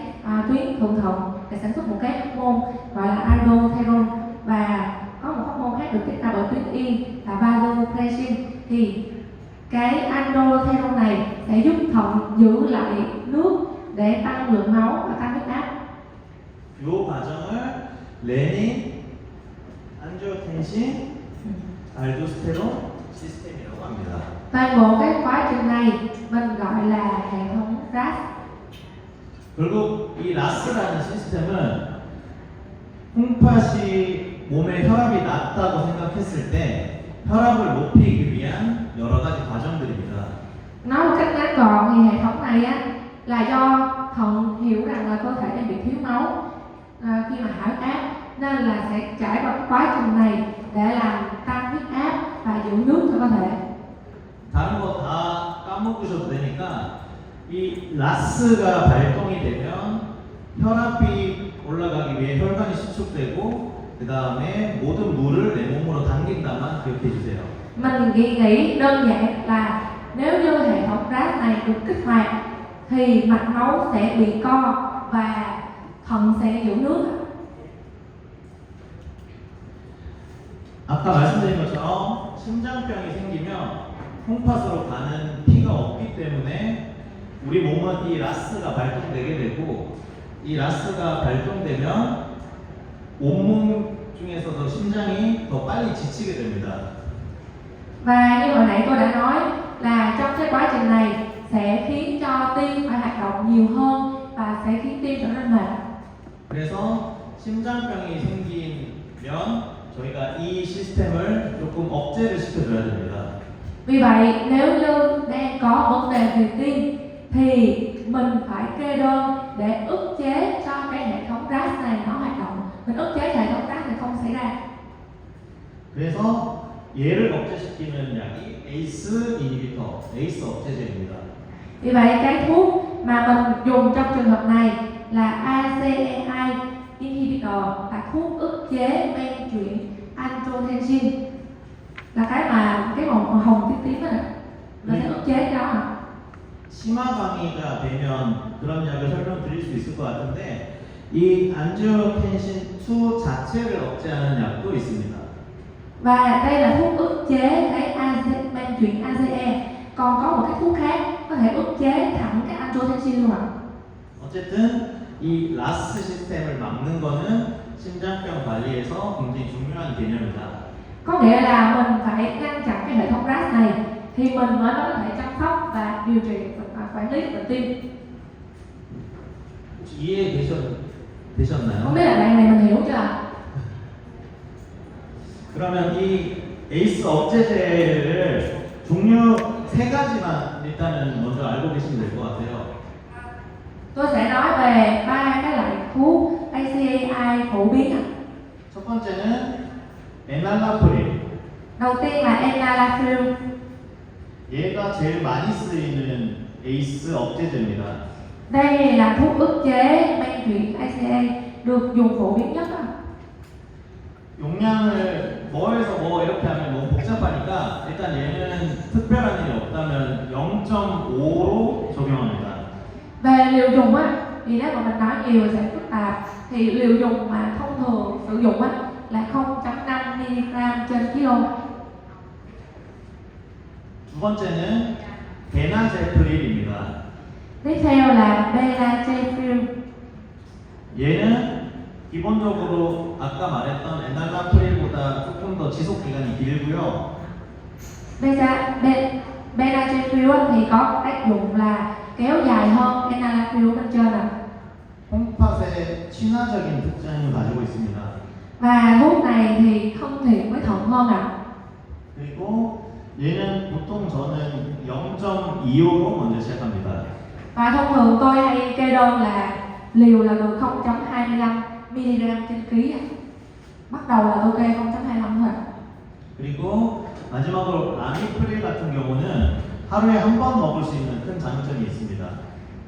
tuyến thượng thận để sản xuất một cái hormone gọi là aldosterone, và có một hormone khác được tiết ra bởi tuyến yên là vasopressin. Thì cái aldosterone này sẽ giúp thận giữ lại nước để tăng lượng máu và tăng huyết áp. 이 과정을 레닌, 안지오텐신, 알도스테론 시스템이라고 합니다. Toàn bộ cái quá trình này mình gọi là hệ thống RAS. 결국 이 라스라는 시스템은 콩팥이 몸의 혈압이 낮다고 생각했을 때 혈압을 높이기 위한 여러 가지 과정들입니다. Nói một cách ngắn gọn thì hệ thống này á là do thận hiểu rằng là cơ thể đang bị thiếu máu khi mà hạ huyết áp, nên là sẽ trải qua quá trình này để làm tăng huyết áp và giữ nước cho cơ thể. 다른 거 다 까먹으셔도 되니까 이 라스가 발동이 되면 혈압이 올라가기 위해 혈관이 수축되고 그 다음에 모든 물을 내 몸으로 당긴다만 기억해 주세요. Mình nghĩ đơn giản là nếu như hệ thống RAS này được kích hoạt thì mạch máu sẽ bị co và thận sẽ giữ nước. 아까 말씀드린 것처럼 심장병이 생기면 콩팥으로 가는 피가 없기 때문에 우리 몸은 이 라스가 발동되게 되고 이 라스가 발동되면 온몸 중에서도 심장이 더 빨리 지치게 됩니다. Và như hồi nãy tôi đã nói là trong cái quá trình này sẽ khiến cho tim phải hoạt động nhiều hơn và sẽ khiến tim trở nên mệt. 그래서 심장병이 생기면 저희가 이 시스템을 조금 억제를 시켜줘야 됩니다. Vì vậy nếu như đang có vấn đề về tim thì mình phải kê đơn để ức chế cho cái hệ thống RAS này nó hoạt động. Mình ức chế hệ thống RAS này không xảy ra. 그래서 얘를 억제시키는 약이 ACE 이니비터, ACE 억제제입니다. Vì vậy cái thuốc mà mình dùng trong trường hợp này là ACEI inhibitor, là thuốc ức chế men chuyển angiotensin, là cái màu hồng tím tím này, nó sẽ ức chế cái đó ạ. 심화방위가 되면 그런 약을 설명드릴 수 있을 것 같은데 이 안지오텐신 2 자체를 억제하는 약도 있습니다. Và đây là thuốc ức chế cái men chuyển ACE. Còn có một cái thuốc khác có thể ức chế thẳng cái angiotensin luôn ạ. 어쨌든 이 라스 시스템을 막는 거는 심장병 관리에서 굉장히 중요한 개념이다. Có nghĩa là mình phải ngăn chặn cái hệ thống RAS này thì mình mới có thể chăm sóc và điều trị và quản lý bệnh tim. 혹시 이해되셨나요? Không biết là bạn này mình hiểu chưa ạ? 그러면 이 에이스 억제제를 종류 세 가지만 일단은 먼저 알고 계시면 될 것 같아요. Tôi sẽ nói về 3 cái loại thuốc ACEI phổ biến ạ. 첫 번째는 에날라프릴. Đầu tiên là enalapril. 얘가 제일 많이 쓰이는 에이스 억제제입니다. Đây là thuốc ức chế men chuyển ACE được dùng phổ biến nhất ạ. 용량을 뭐에서 뭐 이렇게 하면 너무 복잡하니까 일단 얘는 특별한 일이 없다면 0.5로 적용합니다. Về liều dùng á thì nếu mà mình nói nhiều sẽ phức tạp, thì liều dùng mà thông thường sử dụng á là trên kilo. 두 번째는 베나제프릴입니다. Tiếp theo là benazepril. 얘는 기본적으로 아까 말했던 에날라프릴보다 조금 더 지속 기간이 길고요. Benazepril thì có tác dụng là kéo dài hơn enalapril bên trên ạ. 콩팥의 친화적인 특징을 가지고 있습니다. Và thuốc này thì thân thiện với thận hơn ạ. 그리고 얘는 보통 저는 0.25로 먼저 시작합니다. Và thông thường tôi hay kê đơn là liều là từ 0.25 mg trên ký ạ. Bắt đầu là tôi kê 0.25 thôi ạ. 그리고 마지막으로 라미프릴 같은 경우는 하루에 한 번 먹을 수 있는 큰 장점이 있습니다.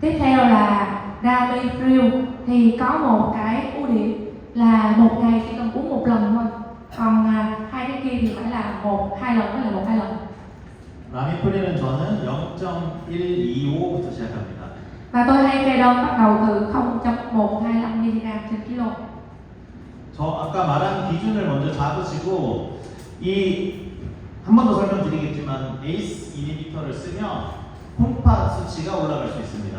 Tiếp theo là Ramipril thì có một cái ưu điểm là một ngày chỉ cần uống một lần thôi. Còn hai cái kia thì phải là hai lần, hay là 1-2 lần. 라미프릴은 저는 0.125부터 시작합니다. Và tôi hay kê đơn bắt đầu từ 0.125 mg trên kilo. 저 아까 말한 기준을 먼저 잡으시고 한 번 더 설명드리겠지만 ACE 이니비터를 쓰면 콩팥 수치가 올라갈 수 있습니다.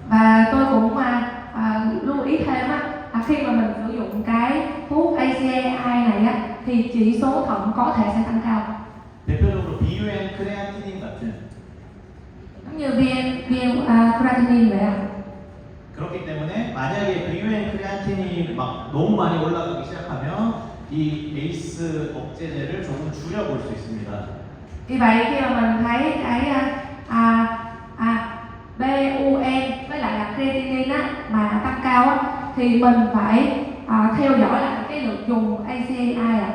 Và tôi cũng lưu ý thêm là khi mà mình sử dụng cái thuốc ACAI này thì chỉ số thận có thể sẽ tăng cao. 대표적으로 비유엔 크레아티닌 같은 Giống như creatinine vậy ạ. 그렇기 때문에 만약에 비유엔 크레아틴이 막 너무 많이 올라가기 시작하면 이 ACE 억제제를 조금 줄여볼 수 있습니다. Vì vậy khi mà mình thấy cái BUN với lại là creatinine mà tăng cao thì mình phải theo dõi lại cái lượt dùng ACAI ạ.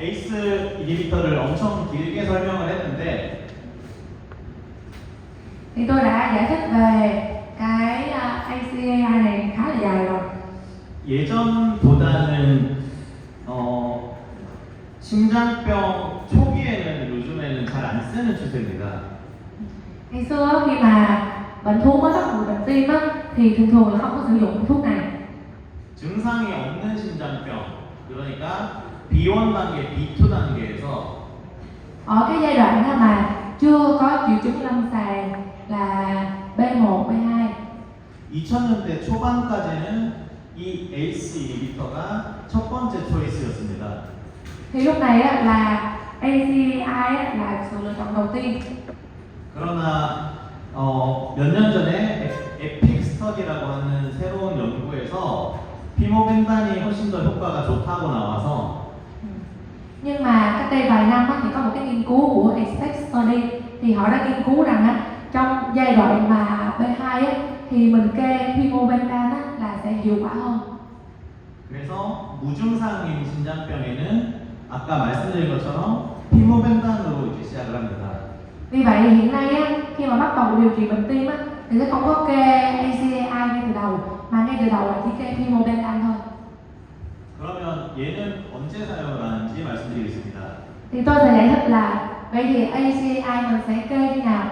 ACE 이니비터를 엄청 길게 설명을 했는데 Thì tôi đã giải thích về cái ACAI này khá là dài rồi. 예전보다는 심장병 초기에는 요즘에는 잘 안 쓰는 추세입니다. Ngày xưa khi mà bệnh thuốc mới bắt đầu bệnh tim thì thường là không có sử dụng thuốc này. 증상이 없는 심장병, 그러니까 B1 단계, B2 단계에서 Ở cái giai đoạn mà chưa có triệu chứng lâm sàng là B1, B2. 2000년대 초반까지는 이 ACE 이니비터가 첫 번째 초이스였습니다. Thì lúc này là ACAI là sự lựa chọn đầu tiên. 그러나 몇 년 전에 에픽 스터디라고 하는 새로운 연구에서 피모벤단이 훨씬 더 효과가 좋다고 나와서 Nhưng mà cách đây vài năm thì có một cái nghiên cứu của Apex Study thì họ đã nghiên cứu rằng trong giai đoạn mà B2 thì mình kê pimabentan là sẽ hiệu quả hơn. 그래서 무증상인 심장병에는 아까 말씀드린 것처럼 피모벤단으로 이제 시작을 합니다. Vì vậy hiện nay khi mà bắt đầu điều trị bệnh tim thì sẽ không có kê ACAI ngay từ đầu mà ngay từ đầu là chỉ kê pimabentan thôi. 그러면 얘는 언제 사용을 하는지 말씀드리겠습니다. Thì tôi sẽ giải thích là vậy thì ACAI mình sẽ kê khi nào?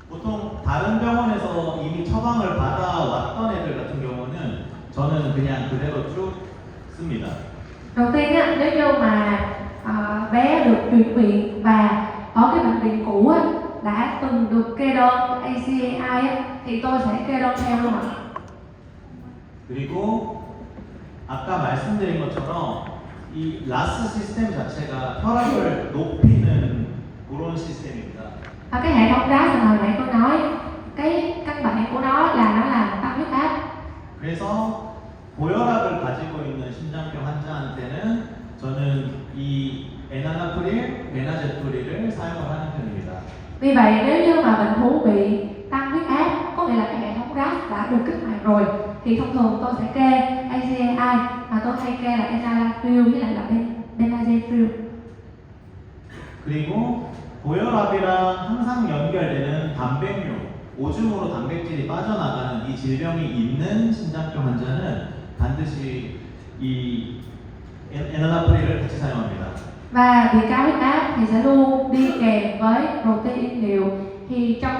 보통 다른 병원에서 이미 처방을 받아왔던 애들 같은 경우는 저는 그냥 그대로 쭉 씁니다. Đầu tiên nếu như mà bé được chuyển viện và ở cái bệnh viện cũ đã từng được kê đơn ACAI thì tôi sẽ kê đơn theo luôn ạ. 그리고 아까 말씀드린 것처럼 이 라스 시스템 자체가 혈압을 높이는 그런 시스템입니다. Cái hệ thống RAS mà hồi nãy tôi nói cái căn bệnh của nó là làm tăng huyết áp. 그래서 고혈압을 가지고 있는 심장병 환자한테는 저는 이 에나나프릴, 베나제프릴을 사용을 하는 편입니다. Vì vậy nếu như mà bệnh thú bị tăng huyết áp, có nghĩa là cái hệ thống RAS đã được kích hoạt rồi, thì thông thường tôi sẽ kê ACAI mà tôi hay kê là enalapril với lại là benazepril. 그리고 고혈압이랑 항상 연결되는 단백뇨, 오줌으로 단백질이 빠져나가는 이 질병이 있는 심장병 환자는 반드시 이 에나나프릴을 같이 사용합니다. Và bị cao huyết áp thì sẽ luôn đi kèm với protein niệu. Thì trong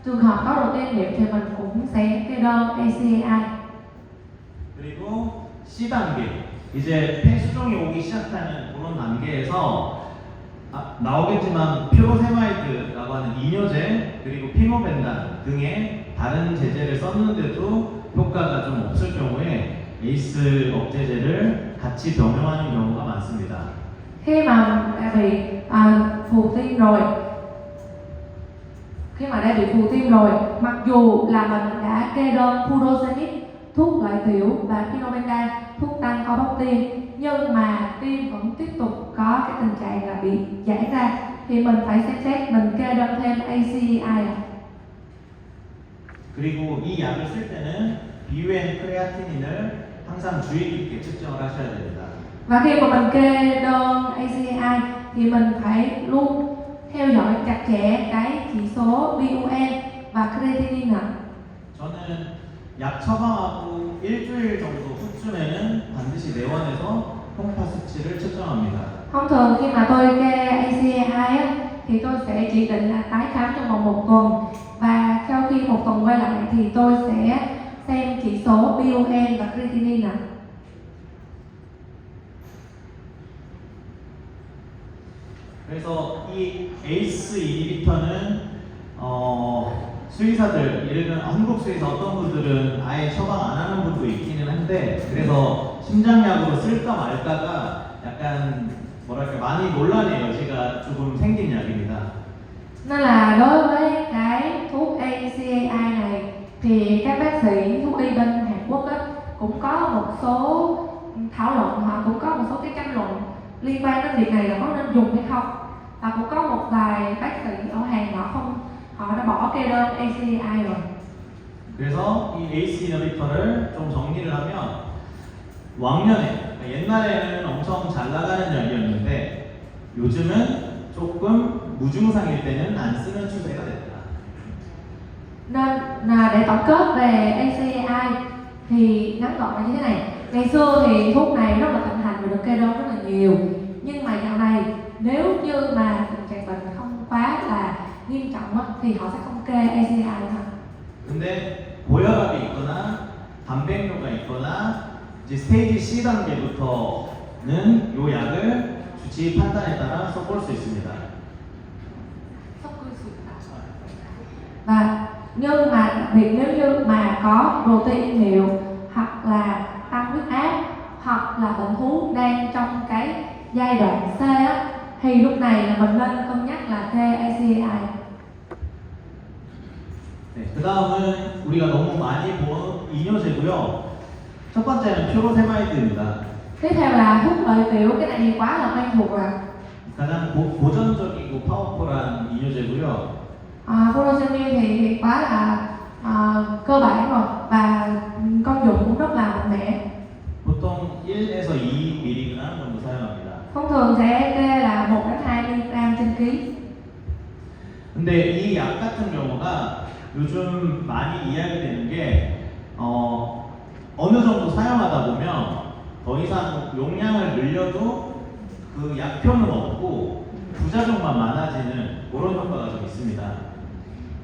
trường hợp có protein niệu thì mình cũng sẽ kê đơn ACAI. 그리고 C 단계, 이제 폐수종이 오기 시작하는 그런 단계에서 나오겠지만 퓨로세마이드라고 하는 이뇨제 그리고 피모벤단 등의 다른 제제를 썼는데도 효과가 좀 없을 경우에 에이스 억제제를 같이 병용하는 경우가 많습니다. Khi mà đã bị phù tiêm rồi, mặc dù là mình đã kê đơn furosemide, thuốc lợi tiểu và phenobendan, thuốc tăng co bắp tim, nhưng mà tim vẫn tiếp tục có cái tình trạng là bị giãn ra, thì mình phải xem xét mình kê đơn thêm ACEI. 그리고 이 약을 쓸 때는 BUN 크레아티닌을 항상 주의 깊게 측정을 하셔야 됩니다. Và khi mà mình kê đơn ACEI thì mình phải luôn theo dõi chặt chẽ cái chỉ số BUN và creatinine ạ. 저는 약 처방하고 일주일 정도 후쯤에는 반드시 내원해서 콩파 수치를 측정합니다. Thông thường khi mà tôi kê ACEI á, thì tôi sẽ chỉ định là tái khám trong vòng 1 tuần, và sau khi 1 tuần quay lại thì tôi sẽ xem chỉ số BUN và creatinine ạ. 그래서 이 ACE 이니비터는 수의사들, 예를 들면 한국 수의사 어떤 분들은 아예 처방 안 하는 분도 있기는 한데, 그래서 심장약으로 쓸까 말까가 약간 뭐랄까 많이 논란의 여지가 조금 생긴 약입니다. Nên là đối với cái thuốc ACEI này thì các bác sĩ thú y bên Hàn Quốc á, cũng có một số thảo luận, họ cũng có một số cái tranh luận liên quan đến việc này là có nên dùng hay không. Và cũng có một vài bác sĩ ở Hàn họ đã bỏ kê đơn ACEI rồi. 그래서 이 ACE 이니비터를 좀 정리를 하면 왕년에, 옛날에는 엄청 잘 나가는 약이었는데 요즘은 조금 무증상일 때는 안 쓰는 추세가 됐다. Nên là để tổng kết về ACEI thì ngắn gọn là như thế này. Ngày xưa thì thuốc này rất là thịnh hành và được kê đơn rất là nhiều. Nhưng mà dạo này nếu như mà tình trạng bệnh không quá là nghiêm trọng á, thì họ sẽ không kê ACEI thôi. 근데 고혈압이 있거나 단백뇨가 있거나 이제 스테이지 C 단계부터는 이 약을 주치 판단에 따라 써볼 수 있습니다. Và nhưng mà đặc biệt nếu như mà có protein niệu hoặc là tăng huyết áp hoặc là bệnh thú đang trong cái giai đoạn C á, thì lúc này là mình nên cân nhắc là kê ACEI. 네, 그 다음은 우리가 너무 많이 본 이뇨제고요. 첫 번째는 퓨로세마이드입니다. Tiếp theo là thuốc lợi tiểu, cái này thì quá là quen thuộc rồi. 가장 고전적이고 파워풀한 이뇨제고요. Furosemide thì quá là cơ bản rồi, và công dụng cũng rất là mạnh mẽ. 보통 1에서 2mg 정도 사용합니다. Thông thường sẽ kê là 1 đến 2 mg trên ký. 근데 이 약 같은 경우가 요즘 많이 이야기되는 게 어느 정도 사용하다 보면 더 이상 용량을 늘려도 그 약효는 없고 부작용만 많아지는 그런 효과가 좀 있습니다.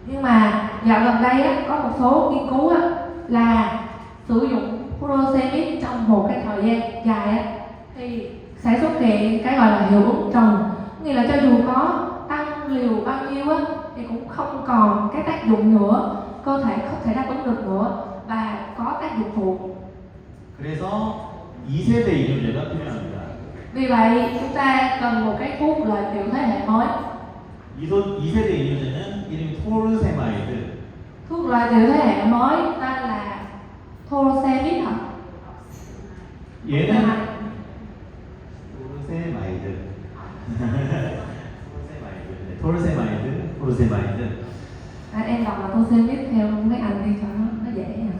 Nhưng mà dạo gần đây á, có một số nghiên cứu á, là sử dụng furosemide trong một cái thời gian dài á, thì sẽ xuất hiện cái gọi là hiệu ứng trần. Nghĩa là cho dù có tăng liều bao nhiêu á, thì cũng không còn cái tác dụng nữa, cơ thể không thể đáp ứng được nữa và có tác dụng phụ. 그래서 2세대 이뇨제가 필요합니다. Vì vậy chúng ta cần một cái thuốc lợi tiểu thế hệ mới. 2세대 이뇨제는 이름이 토르세마이드. Thuốc lợi tiểu thế hệ mới tên là furosemide hả? 얘는 토르세마이드. 토르세마이드. Em đọc là furosemide theo mấy anh đi cho nó dễ nha.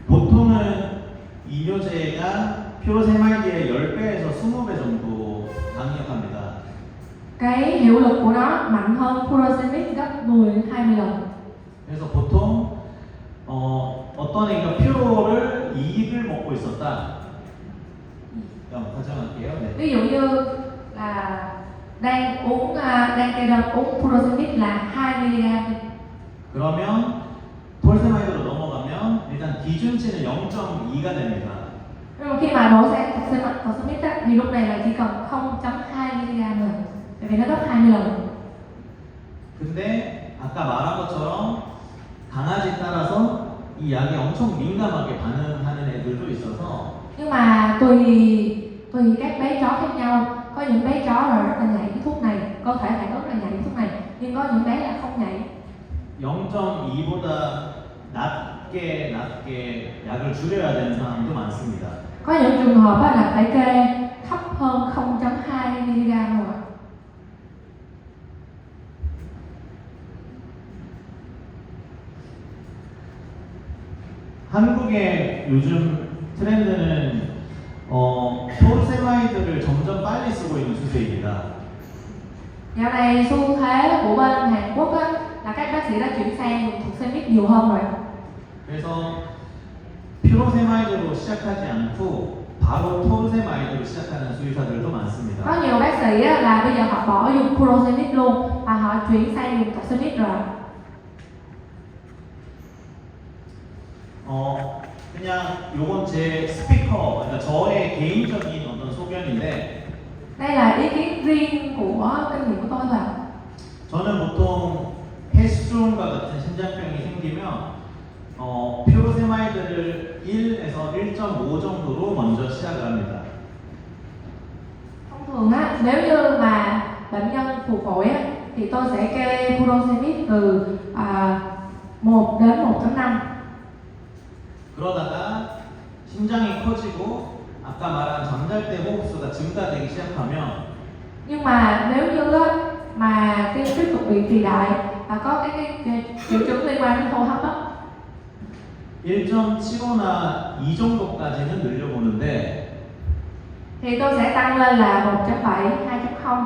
보통은 이뇨제가 퓨로세마이드의 10배에서 20배 정도 강력합니다. Cái hiệu lực của nó mạnh hơn furosemide gấp 10 đến 20 lần. 그래서 보통 어떤 애가 퓨로를 2입을 먹고 있었다. 가정할게요. 네. Ví dụ như là đang kê đơn uống furosemide là 2 mg. 그러면 톨세마이드로 넘어가면 일단 기준치는 0.2가 됩니다. Nhưng mà khi mà đổ sang furosemide á, thì lúc này là chỉ cần 0.2 mg thôi, tại vì nó gấp 20 lần. 근데 아까 말한 것처럼 강아지에 따라서 이 약에 엄청 민감하게 반응하는 애들도 있어서 Nhưng mà tùy các bé chó khác nhau, có những bé chó là rất là nhạy cái thuốc này, cơ thể phản ứng rất là nhạy cái thuốc này, nhưng có những bé là không nhạy. 0.2보다 낮게 약을 줄여야 되는 상황도 많습니다. Có những trường hợp á, là phải kê thấp hơn 0.2 mg rồi ạ. 한국의 요즘 트렌드는 토르세마이드를 점점 빨리 쓰고 있는 추세입니다. Dạo này xu thế của bên Hàn Quốc á, là các bác sĩ đã chuyển sang dùng furosemide nhiều hơn rồi. 그래서 퓨로세마이드로 시작하지 않고 바로 토르세마이드로 시작하는 수의사들도 많습니다. Có nhiều bác sĩ á, là bây giờ họ bỏ dùng furosemide luôn và họ chuyển sang dùng furosemide rồi. 그냥 요건 제 스피커, 그러니까 저의 개인적인 어떤 소견인데 Đây là ý kiến riêng của kinh nghiệm của tôi thôi ạ. 저는 보통 폐수종과 같은 심장병이 생기면 퓨로세마이드를 1에서 1.5 정도로 먼저 시작을 합니다. Thông thường á, nếu như mà bệnh nhân phù phổi á, thì tôi sẽ kê furosemide từ 1 đến 1.5. 그러다가 심장이 커지고 아까 말한 잠잘 때 호흡수가 증가되기 시작하면 Nhưng mà nếu như á, mà cái tiếp tục bị trì đại và có cái triệu chứng liên quan đến hô hấp á, 1.75나 2 정도까지는 늘려보는데 thì tôi sẽ tăng lên là 1.7, 2.0.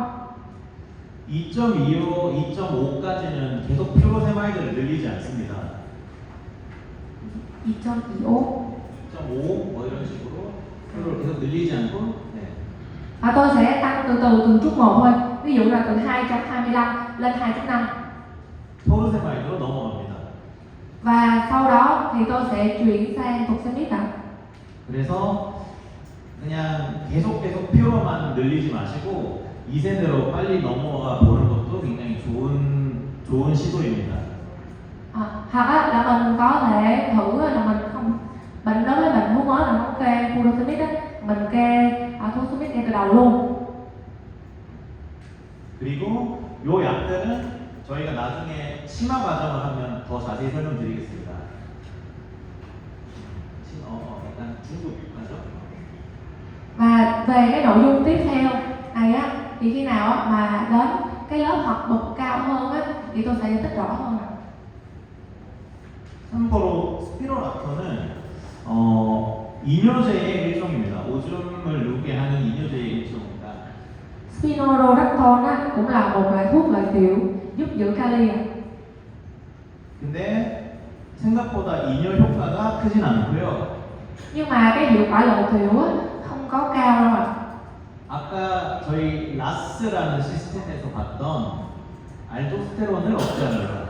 2.25, 2.5까지는 계속 퓨로세마이드를 늘리지 않습니다. 2.25. 2.5 뭐 이런 식으로 표를 계속 늘리지 않고 네. Và tôi sẽ tăng từ từ từng chút một thôi. Ví dụ là từ 2.25 lên 2.5. 토르세마이드로 넘어갑니다. Và sau đó thì tôi sẽ chuyển sang furosemide ạ. 그래서 그냥 계속 표로만 늘리지 마시고 2세대로 빨리 넘어가 보는 것도 굉장히 좋은 시도입니다. Hoặc á, là mình có thể thử là mình không bệnh đối với bệnh hút mới là không kê furosemide á, mình kê furosemide ngay từ đầu luôn. 그리고 요 약들은 저희가 나중에 심화 과정을 하면 더 자세히 설명드리겠습니다. 약간 중급 과정. Và về cái nội dung tiếp theo này á, thì khi nào á, mà đến cái lớp học bậc cao hơn á, thì tôi sẽ giải thích rõ hơn. 참고로 스피로락토는 이뇨제의 일종입니다. 오줌을 누게 하는 이뇨제의 일종입니다. Spironolactone á, cũng là một loại thuốc lợi tiểu giúp giữ kali ạ. 근데 생각보다 이뇨 효과가 크진 않고요. Nhưng mà cái hiệu quả lợi tiểu á, không có cao đâu ạ. 아까 저희 라스라는 시스템에서 봤던 알도스테론을 억제합니다.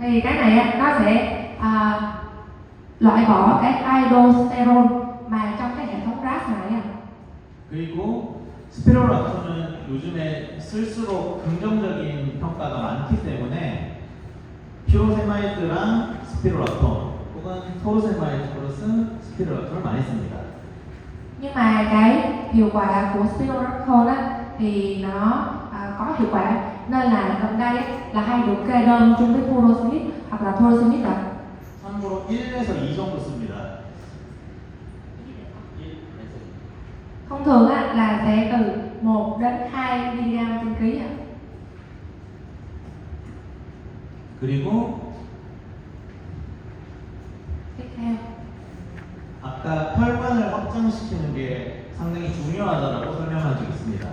Thì cái này á, nó sẽ loại bỏ cái aldosterone mà trong cái hệ thống RAS này ạ. 그리고 스피로락토는 요즘에 쓸수록 긍정적인 평가가 많기 때문에 퓨로세마이드랑 스피로락톤 혹은 토르세마이드 플러스 스피로락톤을 많이 씁니다. Nhưng mà cái hiệu quả của spironolactone á, thì nó có hiệu quả nên là gần đây á, là hay được kê đơn chung với furosemide hoặc là furosemide ạ. 참고로 1에서 2 정도 씁니다. Thông thường á, là sẽ từ 1 đến 2 mg trên ký ạ. 그리고 Tiếp theo, 아까 혈관을 확장시키는 게 상당히 중요하다고 설명한 적이 있습니다.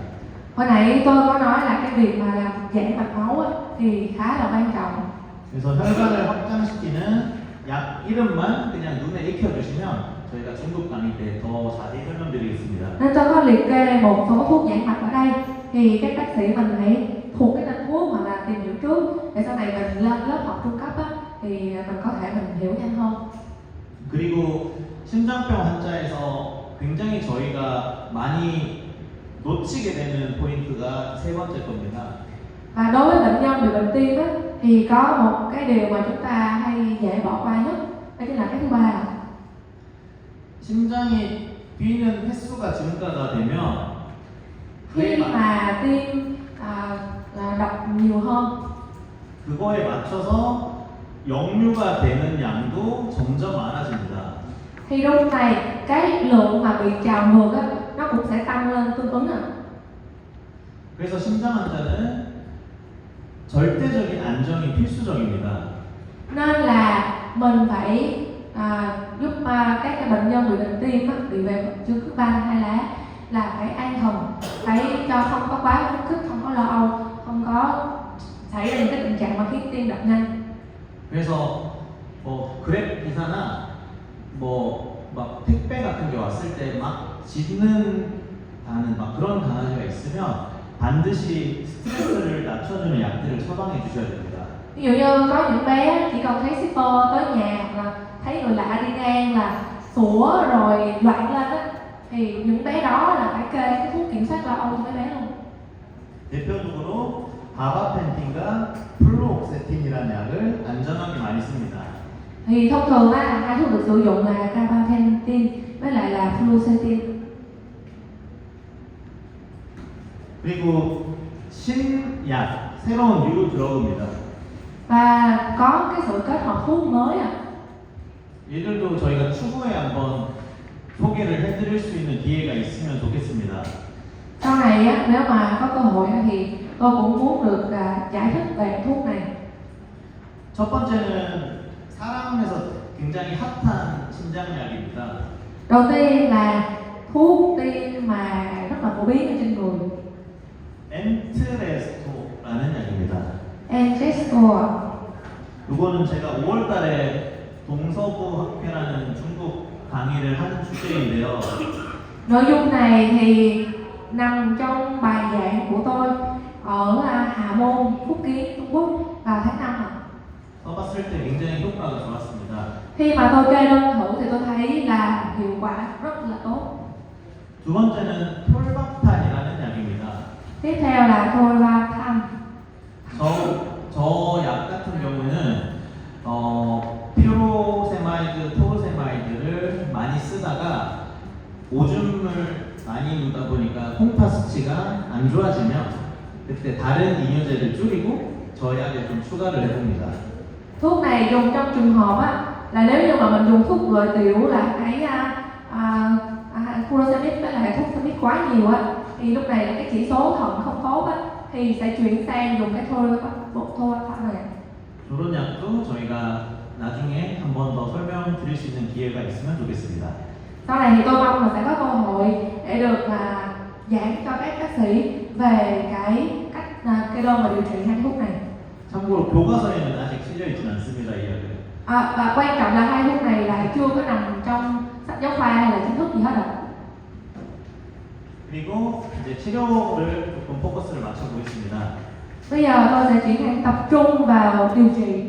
hồi nãy tôi có nói là cái việc mà làm giãn mạch máu á, thì khá là quan trọng. 그래서 혈관을 확장시키는 약 이름만 그냥 눈에 익혀주시면 저희가 중국 강의 때 더 자세히 설명드리겠습니다. Nên tôi có liệt kê một số thuốc giãn mạch ở đây. Thì các bác sĩ mình hãy thuộc cái tên thuốc hoặc là tìm hiểu trước để sau này mình lên lớp học trung cấp á, thì mình có thể mình hiểu nhanh hơn. 그리고 심장병 환자에서 굉장히 저희가 많이 놓치게 되는 포인트가 세 번째 겁니다. Và đối với bệnh nhân bị bệnh tim á, thì có một cái điều mà chúng ta hay dễ bỏ qua nhất, đó chính là cái thứ ba là 심장이 뛰는 횟수가 증가가 되면 khi mà tim đập nhiều hơn 그거에 맞춰서 역류가 되는 양도 점점 많아집니다. thì lúc này cái lượng mà bị trào ngược á, nó cũng sẽ tăng lên tương ứng ạ. 그래서 심장 환자는 절대적인 안정이 필수적입니다. Nên là mình phải giúp các cái bệnh nhân bị bệnh tim á, bị về chứng cứ ban hai lá là phải an thần, phải cho không có quá phấn khích, không có lo âu, không có xảy ra những cái tình trạng mà khiến tim đập nhanh. 그래서 뭐 그랩 기사나 막 택배 같은 게 왔을 때 막 짖는 막 그런 강아지가 있으면 반드시 스트레스를 낮춰주는 약들을 처방해 주셔야 됩니다. Ví dụ như có những bé chỉ cần thấy shipper tới nhà hoặc là thấy người lạ đi ngang là sủa rồi loạn lên á, thì những bé đó là phải kê cái thuốc kiểm soát lo âu cho mấy bé luôn. 대표적으로 가바펜틴과 플루옥세틴이라는 약을 안전하게 많이 씁니다. Thì thông thường á, hai thuốc được sử dụng là gabapentin với lại là fluoxetine. 그리고 신약, 새로운 뉴 드러그입니다. Và có cái sự kết hợp thuốc mới à. 얘들도 저희가 추후에 한번 소개를 해드릴 수 있는 기회가 있으면 좋겠습니다. Sau này á, nếu mà có cơ hội á, thì tôi cũng muốn được giải thích về thuốc này. 첫 번째는 사람에서 굉장히 핫한 신장약입니다. Đầu tiên là thuốc tim mà rất là phổ biến ở trên người, 엔트레스토라는 약입니다. Entresto. 이거는 제가 5월달에 동서부 학회라는 중국 강의를 하는 주제인데요. Nội dung này thì nằm trong bài giảng của tôi ở Hà Môn, Phúc Kiến, Trung Quốc vào tháng 5 ạ. 써봤을 때 굉장히 효과가 좋았습니다. Khi mà tôi kê đơn thử thì tôi thấy là hiệu quả rất là tốt. 두 번째는 톨박탄이라는 약입니다. Tiếp theo là Torvapan. 저 약 같은 경우는 피로세마이드, 토르세마이드를 많이 쓰다가 오줌을 많이 누다 보니까 콩파 수치가 안 좋아지면 그때 다른 이뇨제를 줄이고 저 약에 좀 추가를 해봅니다. Thuốc này dùng trong trường hợp á, là nếu như mà mình dùng thuốc lợi tiểu là cái furosemide với lại thuốc semide quá nhiều á, thì lúc này là cái chỉ số thận không tốt á, thì sẽ chuyển sang dùng cái Torvapan này. 이런 약도 저희가 나중에 한 번 더 설명드릴 수 있는 기회가 있으면 좋겠습니다. Sau này thì tôi mong là sẽ có cơ hội để được giảng cho các bác sĩ về cái cách kê đơn và điều trị hai thuốc này. 참고로 교과서에는 아직 실려 있진 않습니다, 이 약은. Và quan trọng là hai thuốc này là chưa có nằm trong sách giáo khoa hay là chính thức gì hết ạ. 그리고 이제 치료를 조금 포커스를 맞춰보겠습니다. Bây giờ tôi sẽ chuyển sang tập trung vào điều trị.